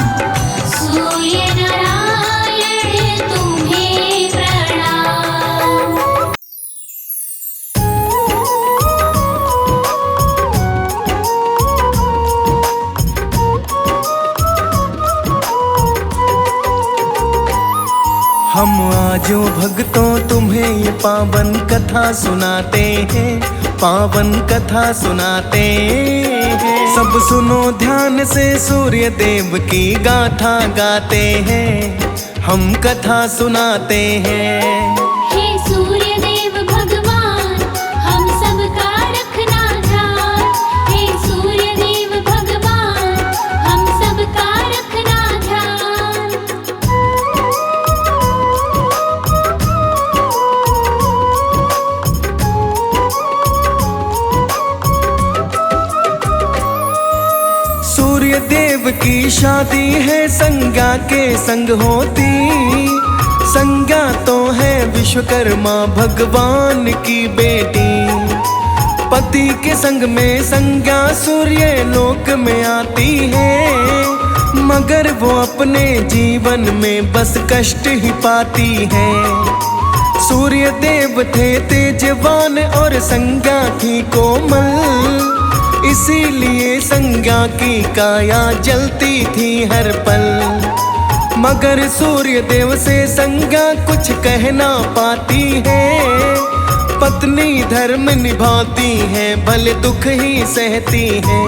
सूर्य नारायण तुम्हें प्रणाम। हम आजो भक्तों तुम्हें ये पावन कथा सुनाते हैं, पावन कथा सुनाते हैं। सब सुनो ध्यान से, सूर्य देव की गाथा गाते हैं, हम कथा सुनाते हैं। हे सूर्य देव भगवान, हम सबका रखना ध्यान। हे सूर्य देव भगवान, हम सबका रखना ध्यान। सूर्य देव की शादी है संज्ञा के संग होती, संज्ञा तो है विश्वकर्मा भगवान की बेटी। पति के संग में संज्ञा सूर्य लोक में आती है, मगर वो अपने जीवन में बस कष्ट ही पाती है। सूर्य देव थे तेजवान और संज्ञा थी कोमल, इसीलिए संज्ञा की काया जलती थी हर पल। मगर सूर्य देव से संज्ञा कुछ कह ना पाती है, पत्नी धर्म निभाती है भले दुख ही सहती है।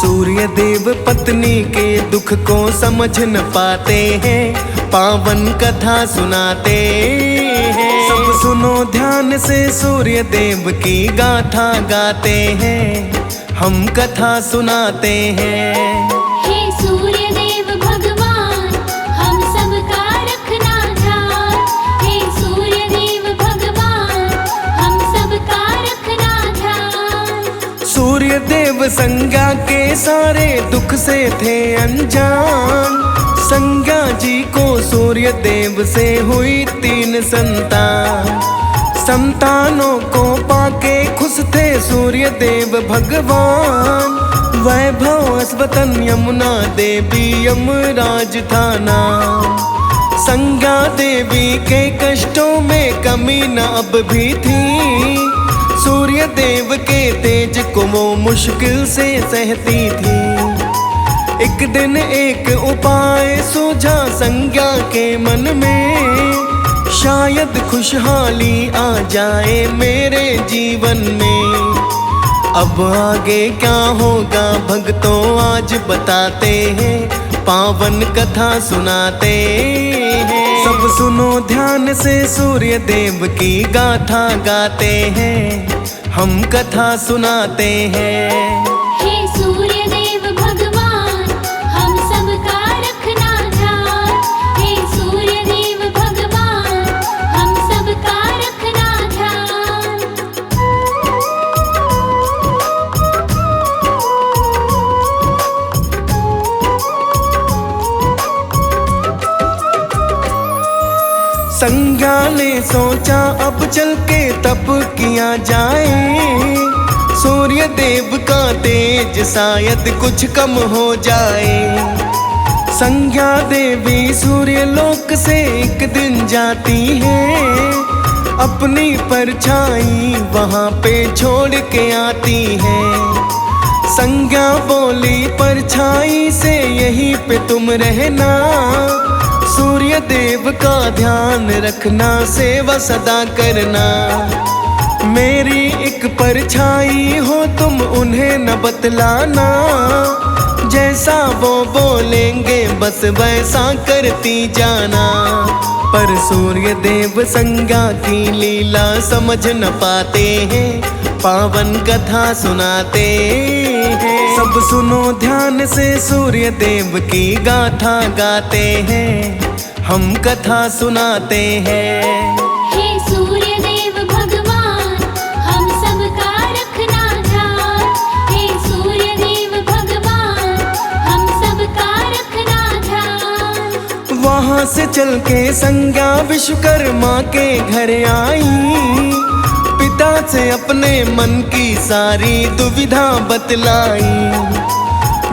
सूर्य देव पत्नी के दुख को समझ न पाते हैं, पावन कथा सुनाते हैं। सब सुनो ध्यान से, सूर्य देव की गाथा गाते हैं, हम कथा सुनाते हैं। हे सूर्य देव भगवान, हम सबका रखना ध्यान। हे सूर्य देव भगवान, हम सबका रखना ध्यान। सूर्य देव संज्ञा के सारे दुख से थे अनजान, संज्ञा जी को सूर्य देव से हुई 3 संतान। संतानों को पाके खुश थे सूर्य देव भगवान, वैभव अस्वतन यमुना देवी यमराज था नाम। संज्ञा देवी के कष्टों में कमी न अब भी थी, सूर्य देव के तेज को वो मुश्किल से सहती थी। एक दिन एक उपाय सूझा संज्ञा के मन में, शायद खुशहाली आ जाए मेरे जीवन में। अब आगे क्या होगा भक्तों आज बताते हैं, पावन कथा सुनाते हैं। सब सुनो ध्यान से, सूर्य देव की गाथा गाते हैं, हम कथा सुनाते हैं। हे सूर्य देव भगवान, हम सबका रखना ध्यान। हे सूर्य देव भगवान, हम सबका रखना ध्यान। संज्ञा ने सोचा अब चल के तप किया जाए, सूर्य देव का तेज शायद कुछ कम हो जाए। संज्ञा देवी सूर्य लोक से एक दिन जाती है, अपनी परछाई वहां पे छोड़ के आती है। संज्ञा बोली परछाई से यहीं पे तुम रहना, सूर्य देव का ध्यान रखना, सेवा सदा करना। मेरी एक परछाई हो तुम उन्हें न बतलाना, जैसा वो बोलेंगे बस वैसा करती जाना। पर सूर्य देव संज्ञा की लीला समझ न पाते हैं, पावन कथा सुनाते हैं। सब सुनो ध्यान से सूर्य देव की गाथा गाते हैं, हम कथा सुनाते हैं। हे सूर्य देव भगवान, हम सबका रखना ध्यान। हे सूर्य देव भगवान, हम सबका रखना ध्यान। वहां से चल के संज्ञा विश्वकर्मा के घर आई, पिता से अपने मन की सारी दुविधा बतलाई।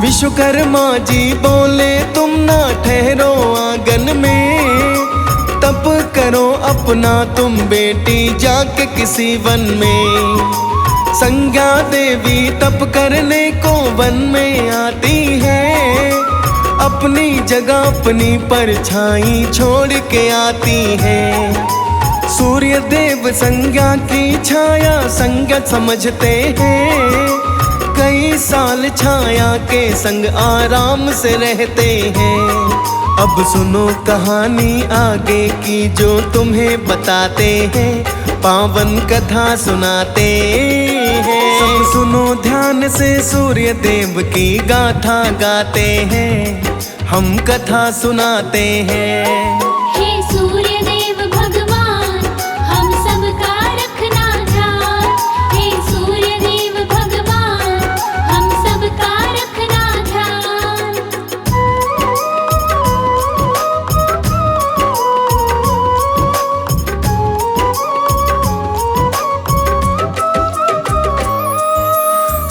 विश्वकर्मा जी बोले तुम ना ठहरो आंगन में, तप करो अपना तुम बेटी जाके किसी वन में। संज्ञा देवी तप करने को वन में आती है, अपनी जगह अपनी परछाई छोड़ के आती है। सूर्य देव संज्ञा की छाया संज्ञा समझते हैं, कई साल छाया के संग आराम से रहते हैं। अब सुनो कहानी आगे की जो तुम्हें बताते हैं, पावन कथा सुनाते हैं। सब सुनो ध्यान से सूर्य देव की गाथा गाते हैं, हम कथा सुनाते हैं। हे सूर्य देव भगवान, हम सबका रखना ध्यान। हे सूर्य देव भगवान, हम सबका रखना ध्यान।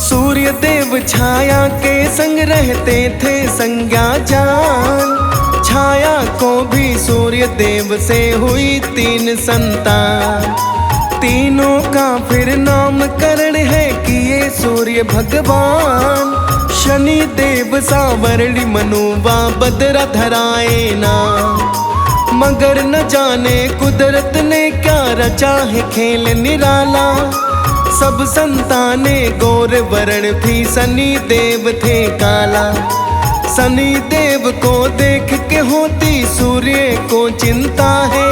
सूर्य देव छाया के संग रहते थे संज्ञा जान, छाया को भी सूर्य देव से हुई 3 संतान। तीनों का फिर नामकरण है किए सूर्य भगवान, शनि देव सावरणी मनुवा बदरा धराए ना। मगर न जाने कुदरत ने क्या रचा है खेल निराला, सब संताने गौर वर्ण थी, शनि देव थे काला। शनि देव को देख के होती सूर्य को चिंता है,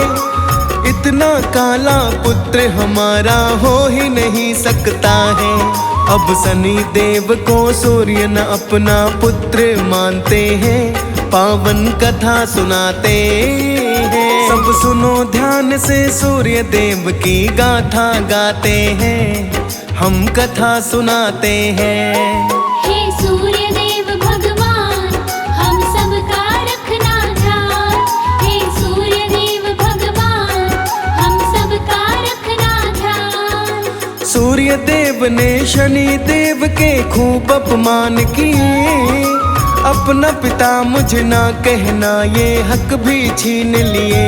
इतना काला पुत्र हमारा हो ही नहीं सकता है। अब शनि देव को सूर्य न अपना पुत्र मानते हैं, पावन कथा सुनाते हैं। सब सुनो ध्यान से सूर्य देव की गाथा गाते हैं, हम कथा सुनाते हैं। हे सूर्य देव भगवान, हम सबका रखना ध्यान। हे सूर्य देव भगवान, हम सबका रखना ध्यान। सूर्य देव ने शनि देव के खूब अपमान किए, अपना पिता मुझे ना कहना ये हक भी छीन लिए।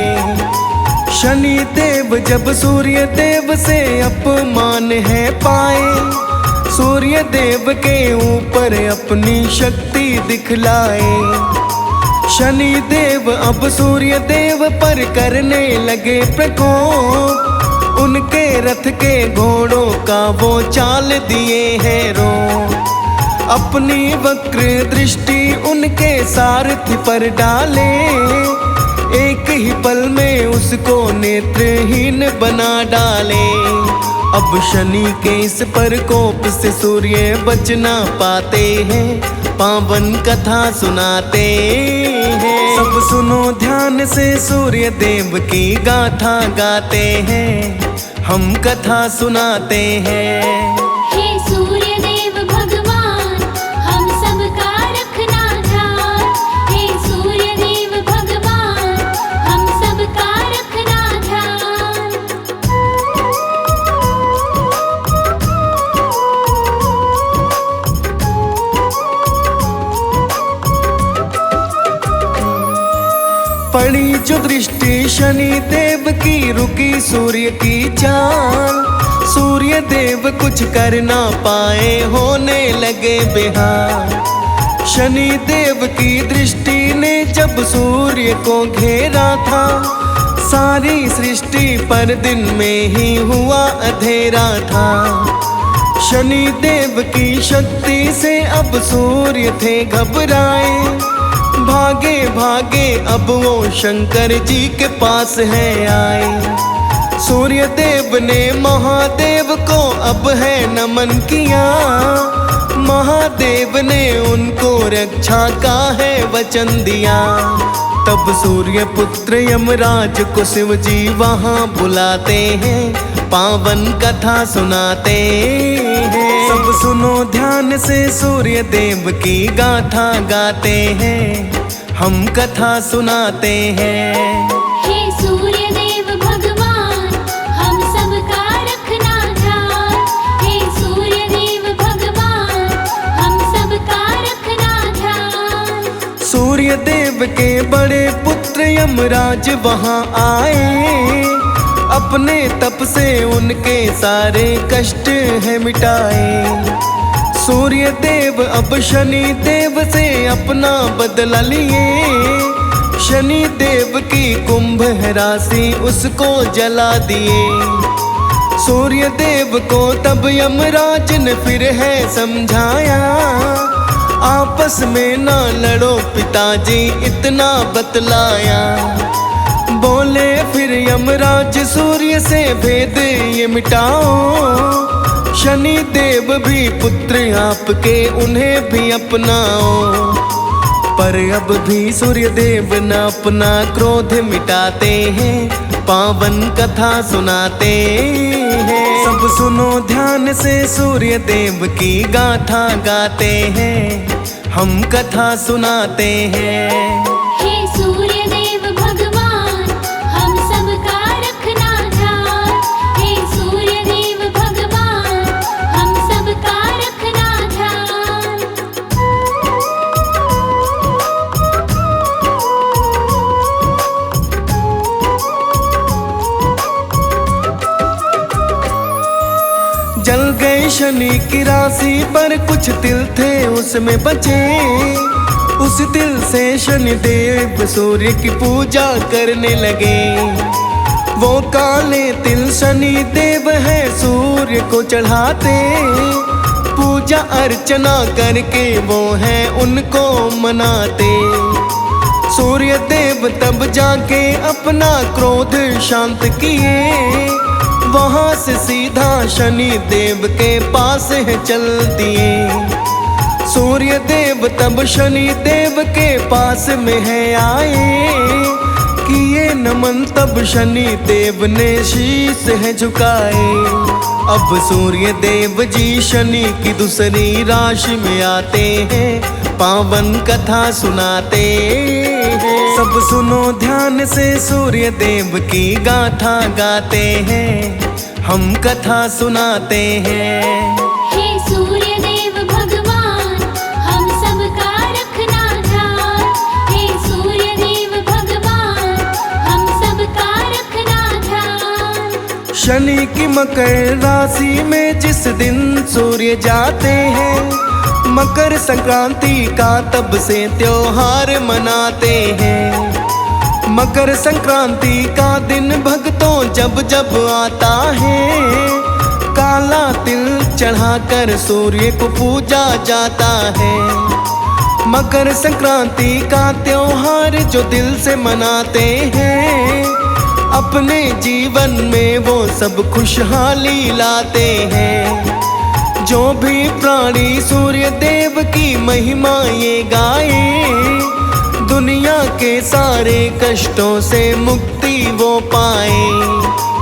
शनि देव जब सूर्य देव से अपमान है पाए, सूर्य देव के ऊपर अपनी शक्ति दिखलाए। शनि देव अब सूर्य देव पर करने लगे प्रकोप, उनके रथ के घोड़ों का वो चाल दिए हैं रोक। अपनी वक्र दृष्टि उनके सारथी पर डाले, एक ही पल में उसको नेत्रहीन बना डाले। अब शनि के इस प्रकोप से सूर्य बच ना पाते हैं, पावन कथा सुनाते हैं। सब सुनो ध्यान से सूर्य देव की गाथा गाते हैं, हम कथा सुनाते हैं। हे सूर्य देव भगवान, हम सबका रखना ध्यान। हे सूर्य देव भगवान, हम सबका रखना ध्यान। दृष्टि शनि देव की रुकी सूर्य की चाल। सूर्य देव कुछ कर ना पाए, होने लगे बेहाल। शनि देव की दृष्टि ने जब सूर्य को घेरा था, सारी सृष्टि पर दिन में ही हुआ अंधेरा था। शनि देव की शक्ति से अब सूर्य थे घबराए, भागे भागे अब वो शंकर जी के पास है आए। सूर्य देव ने महादेव को अब है नमन किया, महादेव ने उनको रक्षा का है वचन दिया। तब सूर्य पुत्र यमराज को शिव जी वहाँ बुलाते हैं, पावन कथा सुनाते हैं। सब सुनो ध्यान से, सूर्य देव की गाथा गाते हैं, हम कथा सुनाते हैं। हे सूर्य देव भगवान, हम सबका रखना ध्यान। हे सूर्य देव भगवान, हम सबका रखना ध्यान। सूर्य देव के बड़े पुत्र यमराज वहाँ आए, अपने तप से उनके सारे कष्ट है मिटाए। सूर्य देव अब शनि देव से अपना बदला लिए, शनि देव की कुंभ राशि उसको जला दिए। सूर्य देव को तब यमराज ने फिर है समझाया, आपस में ना लड़ो पिताजी इतना बतलाया। बोले फिर यमराज सूर्य से भेद ये मिटाओ, शनि देव भी पुत्र आपके उन्हें भी अपनाओ। पर अब भी सूर्य देव न अपना क्रोध मिटाते हैं, पावन कथा सुनाते हैं। सब सुनो ध्यान से, सूर्य देव की गाथा गाते हैं, हम कथा सुनाते हैं। हे सूर्य देव भगवान, हम सबका रखना ध्यान। हे सूर्य देव भगवान, हम सबका रखना ध्यान। जल गए शनि की राशि पर कुछ तिल थे उसमें बचे, उस तिल से शनि देव सूर्य की पूजा करने लगे। वो काले तिल शनि देव है सूर्य को चढ़ाते, पूजा अर्चना करके वो है उनको मनाते। सूर्य देव तब जाके अपना क्रोध शांत किए, वहाँ से सीधा शनि देव के पास है चल दिए। सूर्य देव तब शनि देव के पास में है आए, किए नमन तब शनि देव ने शीश है झुकाए। अब सूर्य देव जी शनि की दूसरी राशि में आते हैं, पावन कथा सुनाते हैं। सब सुनो ध्यान से, सूर्य देव की गाथा गाते हैं, हम कथा सुनाते हैं। हे सूर्य देव भगवान, हम सबका रखना ध्यान। हे सूर्य देव भगवान, हम सबका रखना ध्यान। शनि की मकर राशि में जिस दिन सूर्य जाते हैं, मकर संक्रांति का तब से त्योहार मनाते हैं। मकर संक्रांति का दिन भक्तों जब जब आता है, काला तिल चढ़ाकर सूर्य को पूजा जाता है। मकर संक्रांति का त्योहार जो दिल से मनाते हैं, अपने जीवन में वो सब खुशहाली लाते हैं। जो भी प्राणी सूर्य देव की महिमा ये गाए, दुनिया के सारे कष्टों से मुक्ति वो पाए।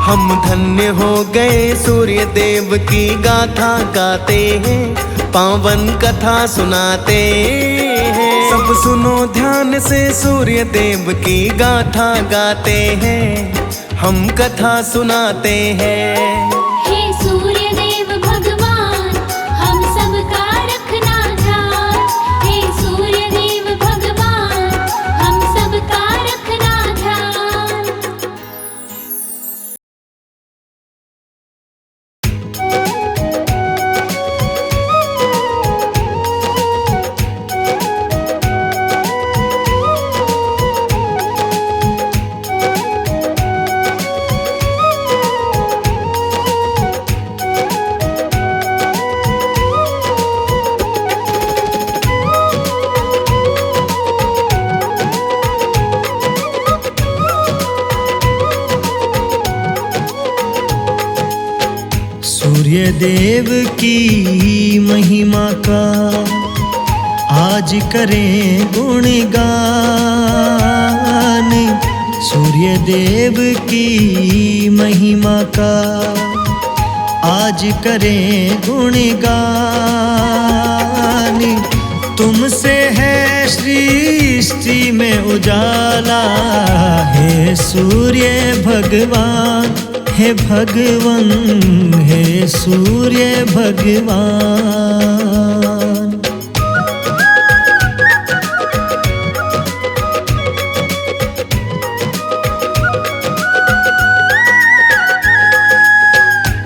हम धन्य हो गए सूर्य देव की गाथा गाते हैं, पावन कथा सुनाते हैं। सब सुनो ध्यान से, सूर्य देव की गाथा गाते हैं, हम कथा सुनाते हैं। हे सूर्य देव भगवान, हम सबका रखना ध्यान। हे सूर्य देव भगवान, हम सबका रखना ध्यान। सूर्य देव की महिमा का आज करें गुणगान। सूर्य देव की महिमा का आज करें गुणगान। तुमसे है सृष्टि में उजाला, हे सूर्य भगवान, हे भगवन, हे सूर्य भगवान।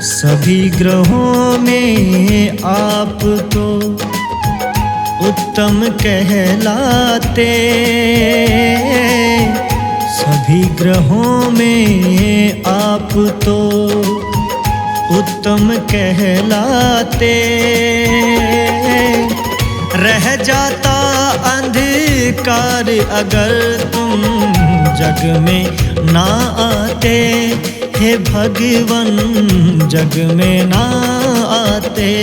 सभी ग्रहों में आप तो उत्तम कहलाते, सभी ग्रहों में आप तो उत्तम कहलाते। रह जाता अंधकार अगर तुम जग में ना आते, हे भगवन जग में ना आते।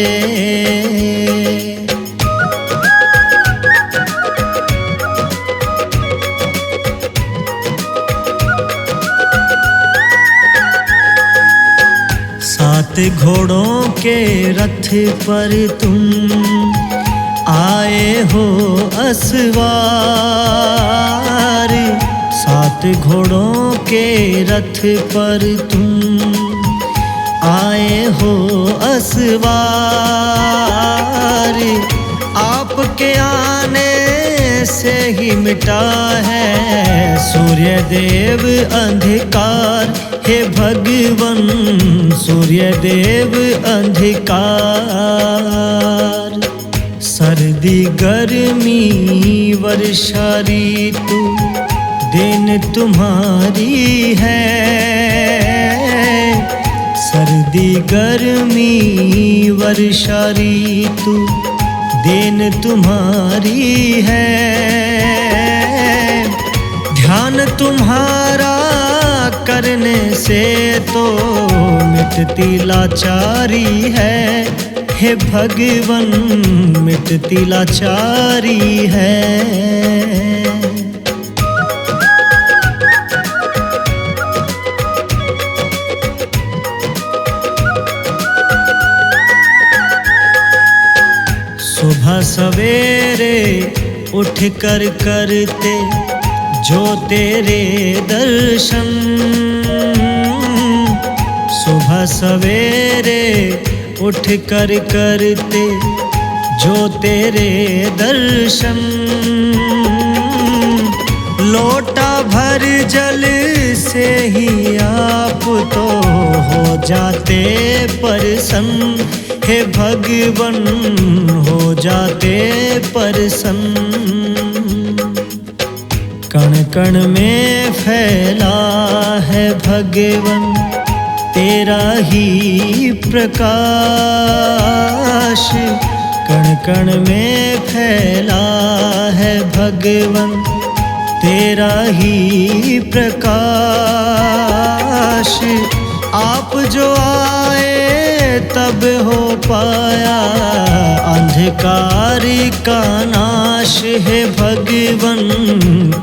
सात घोड़ों के रथ पर तुम आए हो असवार। सात घोड़ों के रथ पर तुम आए हो असवार। आपके आने से ही मिटा है सूर्य देव अंधकार, हे भगवन सूर्य देव अंधकार। सर्दी गर्मी वर्षा ऋतु दिन तुम्हारी है, सर्दी गर्मी वर्षा ऋतु दिन तुम्हारी है। ध्यान तुम्हारा करने से तो मिटती लाचारी है, हे भगवन मिटती लाचारी है। सुबह सवेरे उठ कर करते जो तेरे दर्शन, सुबह सवेरे उठ कर करते जो तेरे दर्शन। लोटा भर जल से ही आप तो हो जाते प्रसन्न, हे भगवन हो जाते प्रसन्न। कण कण में फैला है भगवन तेरा ही प्रकाश, कण कण में फैला है भगवन तेरा ही प्रकाश। आप जो आए तब हो पाया अंधकार का नाश, है भगवन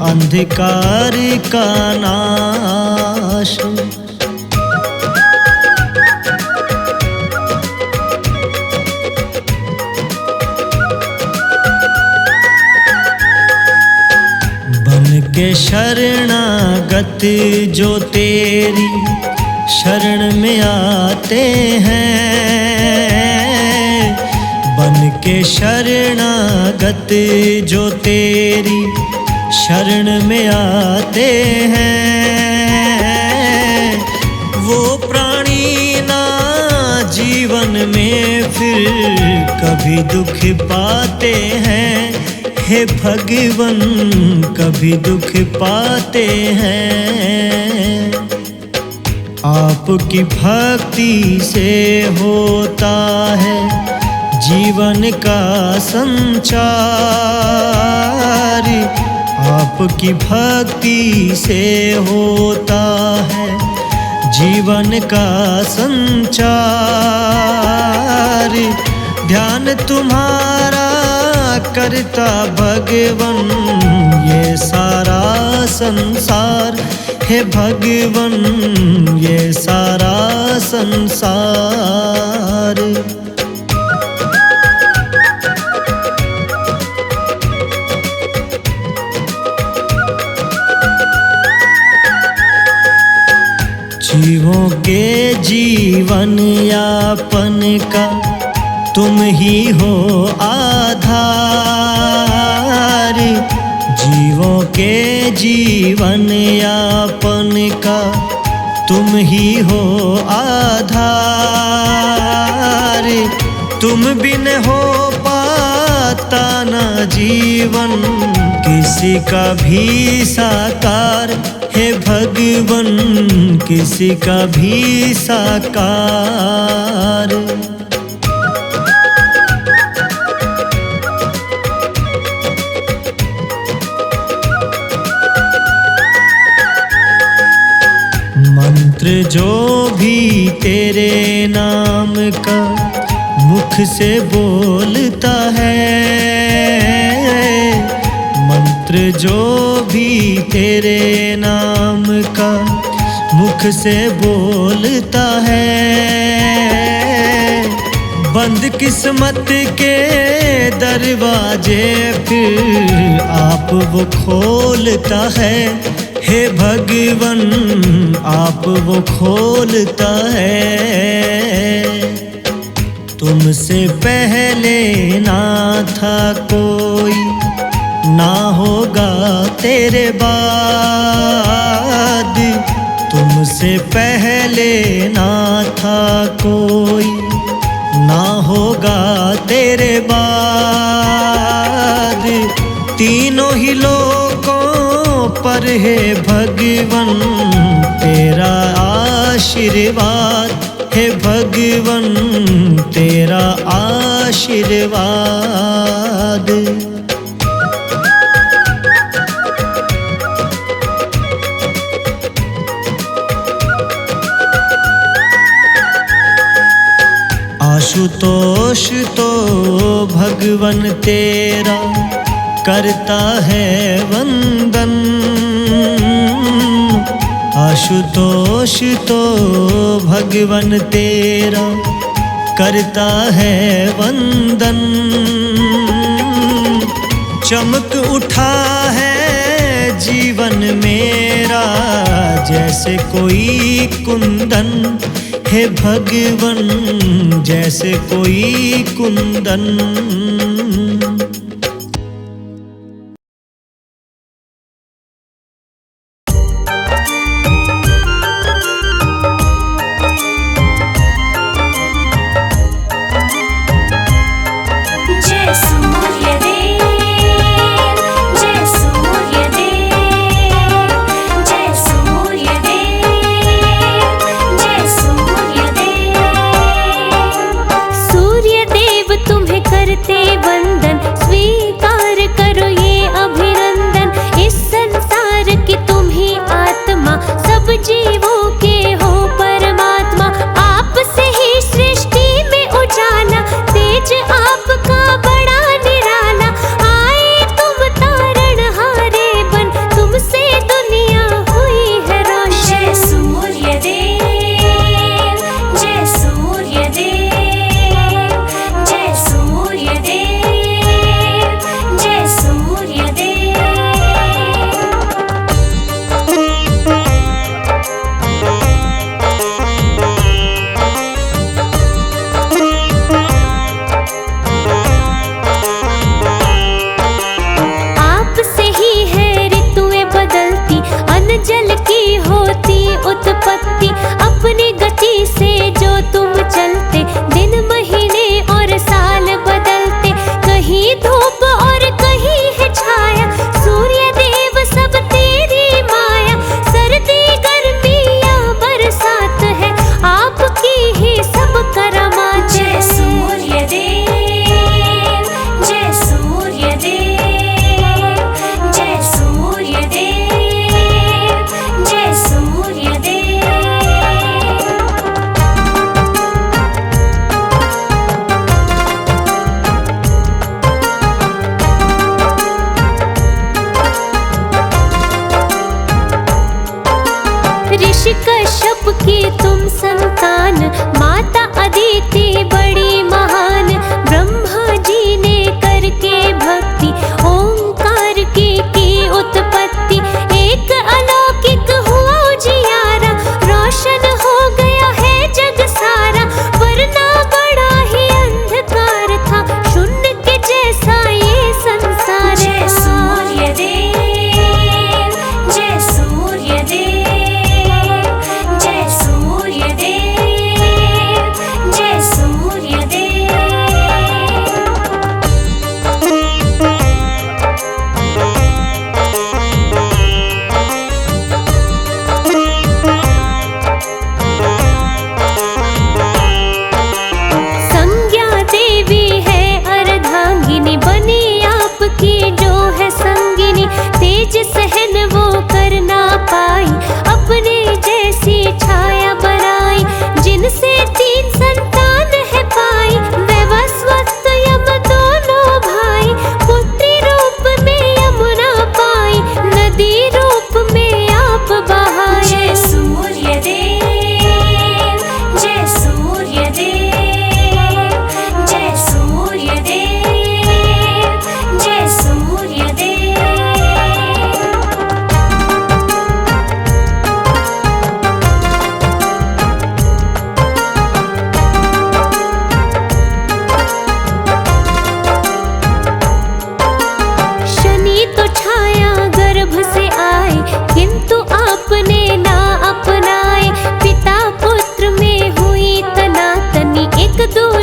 अंधकार का नाश। बन के शरणागत जो तेरी शरण में आते हैं, बन के शरणागत जो तेरी शरण में आते हैं। वो प्राणी ना जीवन में फिर कभी दुख पाते हैं, हे भगवन कभी दुख पाते हैं। आपकी भक्ति से होता है जीवन का संचार, आपकी भक्ति से होता है जीवन का संचार। ध्यान तुम्हारा करता भगवन ये सारा संसार, हे भगवन ये सारा संसार। जीवों के जीवन यापन का तुम ही हो आधार। जीवों के जीवन यापन का तुम ही हो आधार। तुम बिन हो पाता ना जीवन किसी का भी साकार, हे भगवन किसी का भी साकार। मंत्र जो भी तेरे नाम का मुख से बोलता है, मंत्र जो भी तेरे नाम का मुख से बोलता है, बंद किस्मत के दरवाजे फिर आप वो खोलता है, हे भगवन आप वो खोलता है। तुमसे पहले ना था कोई, ना होगा तेरे बाद। तुमसे पहले ना था कोई, ना होगा तेरे बाद। तीनों ही लोकों पर है भगवन तेरा आशीर्वाद, हे भगवन तेरा आशीर्वाद। आशुतोष तो भगवन तेरा करता है वंदन। आशुतोष तो भगवन तेरा करता है वंदन। चमक उठा है जीवन मेरा जैसे कोई कुंदन, हे भगवन जैसे कोई कुंदन।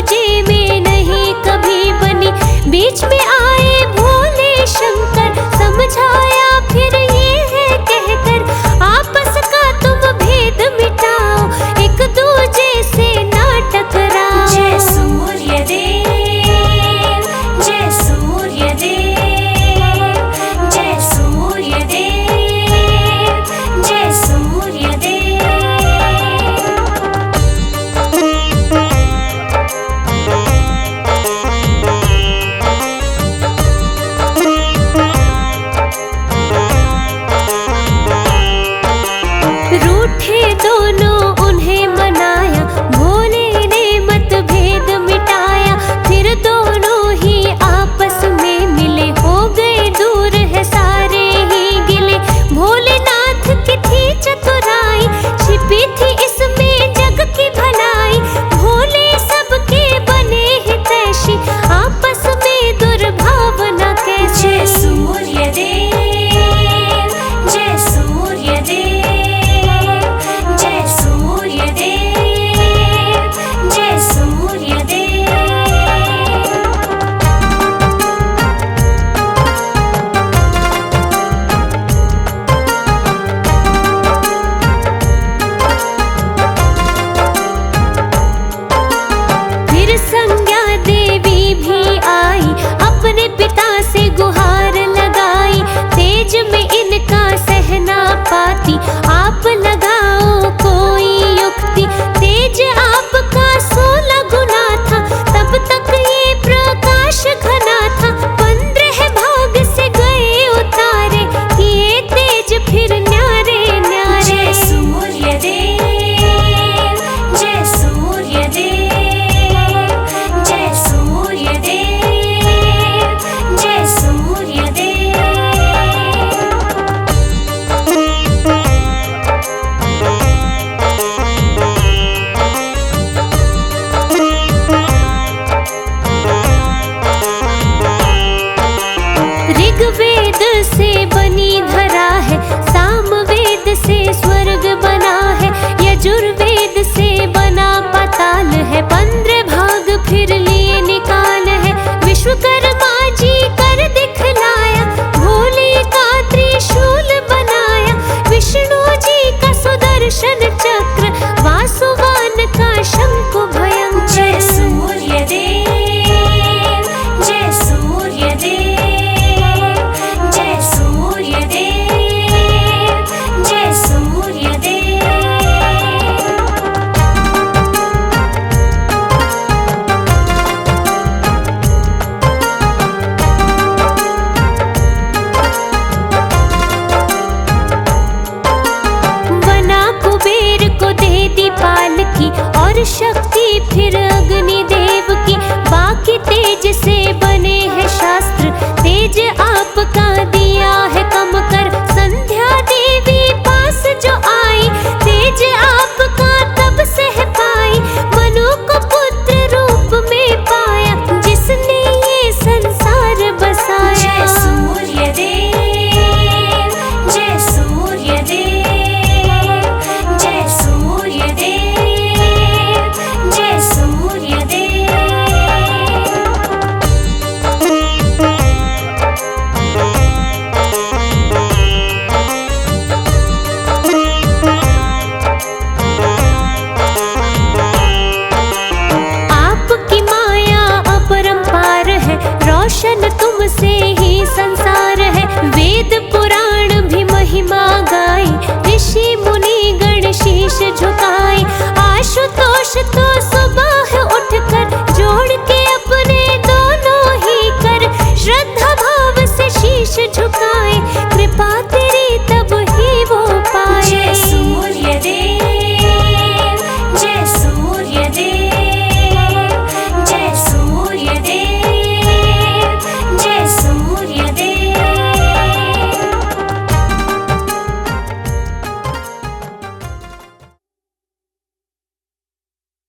खोजे में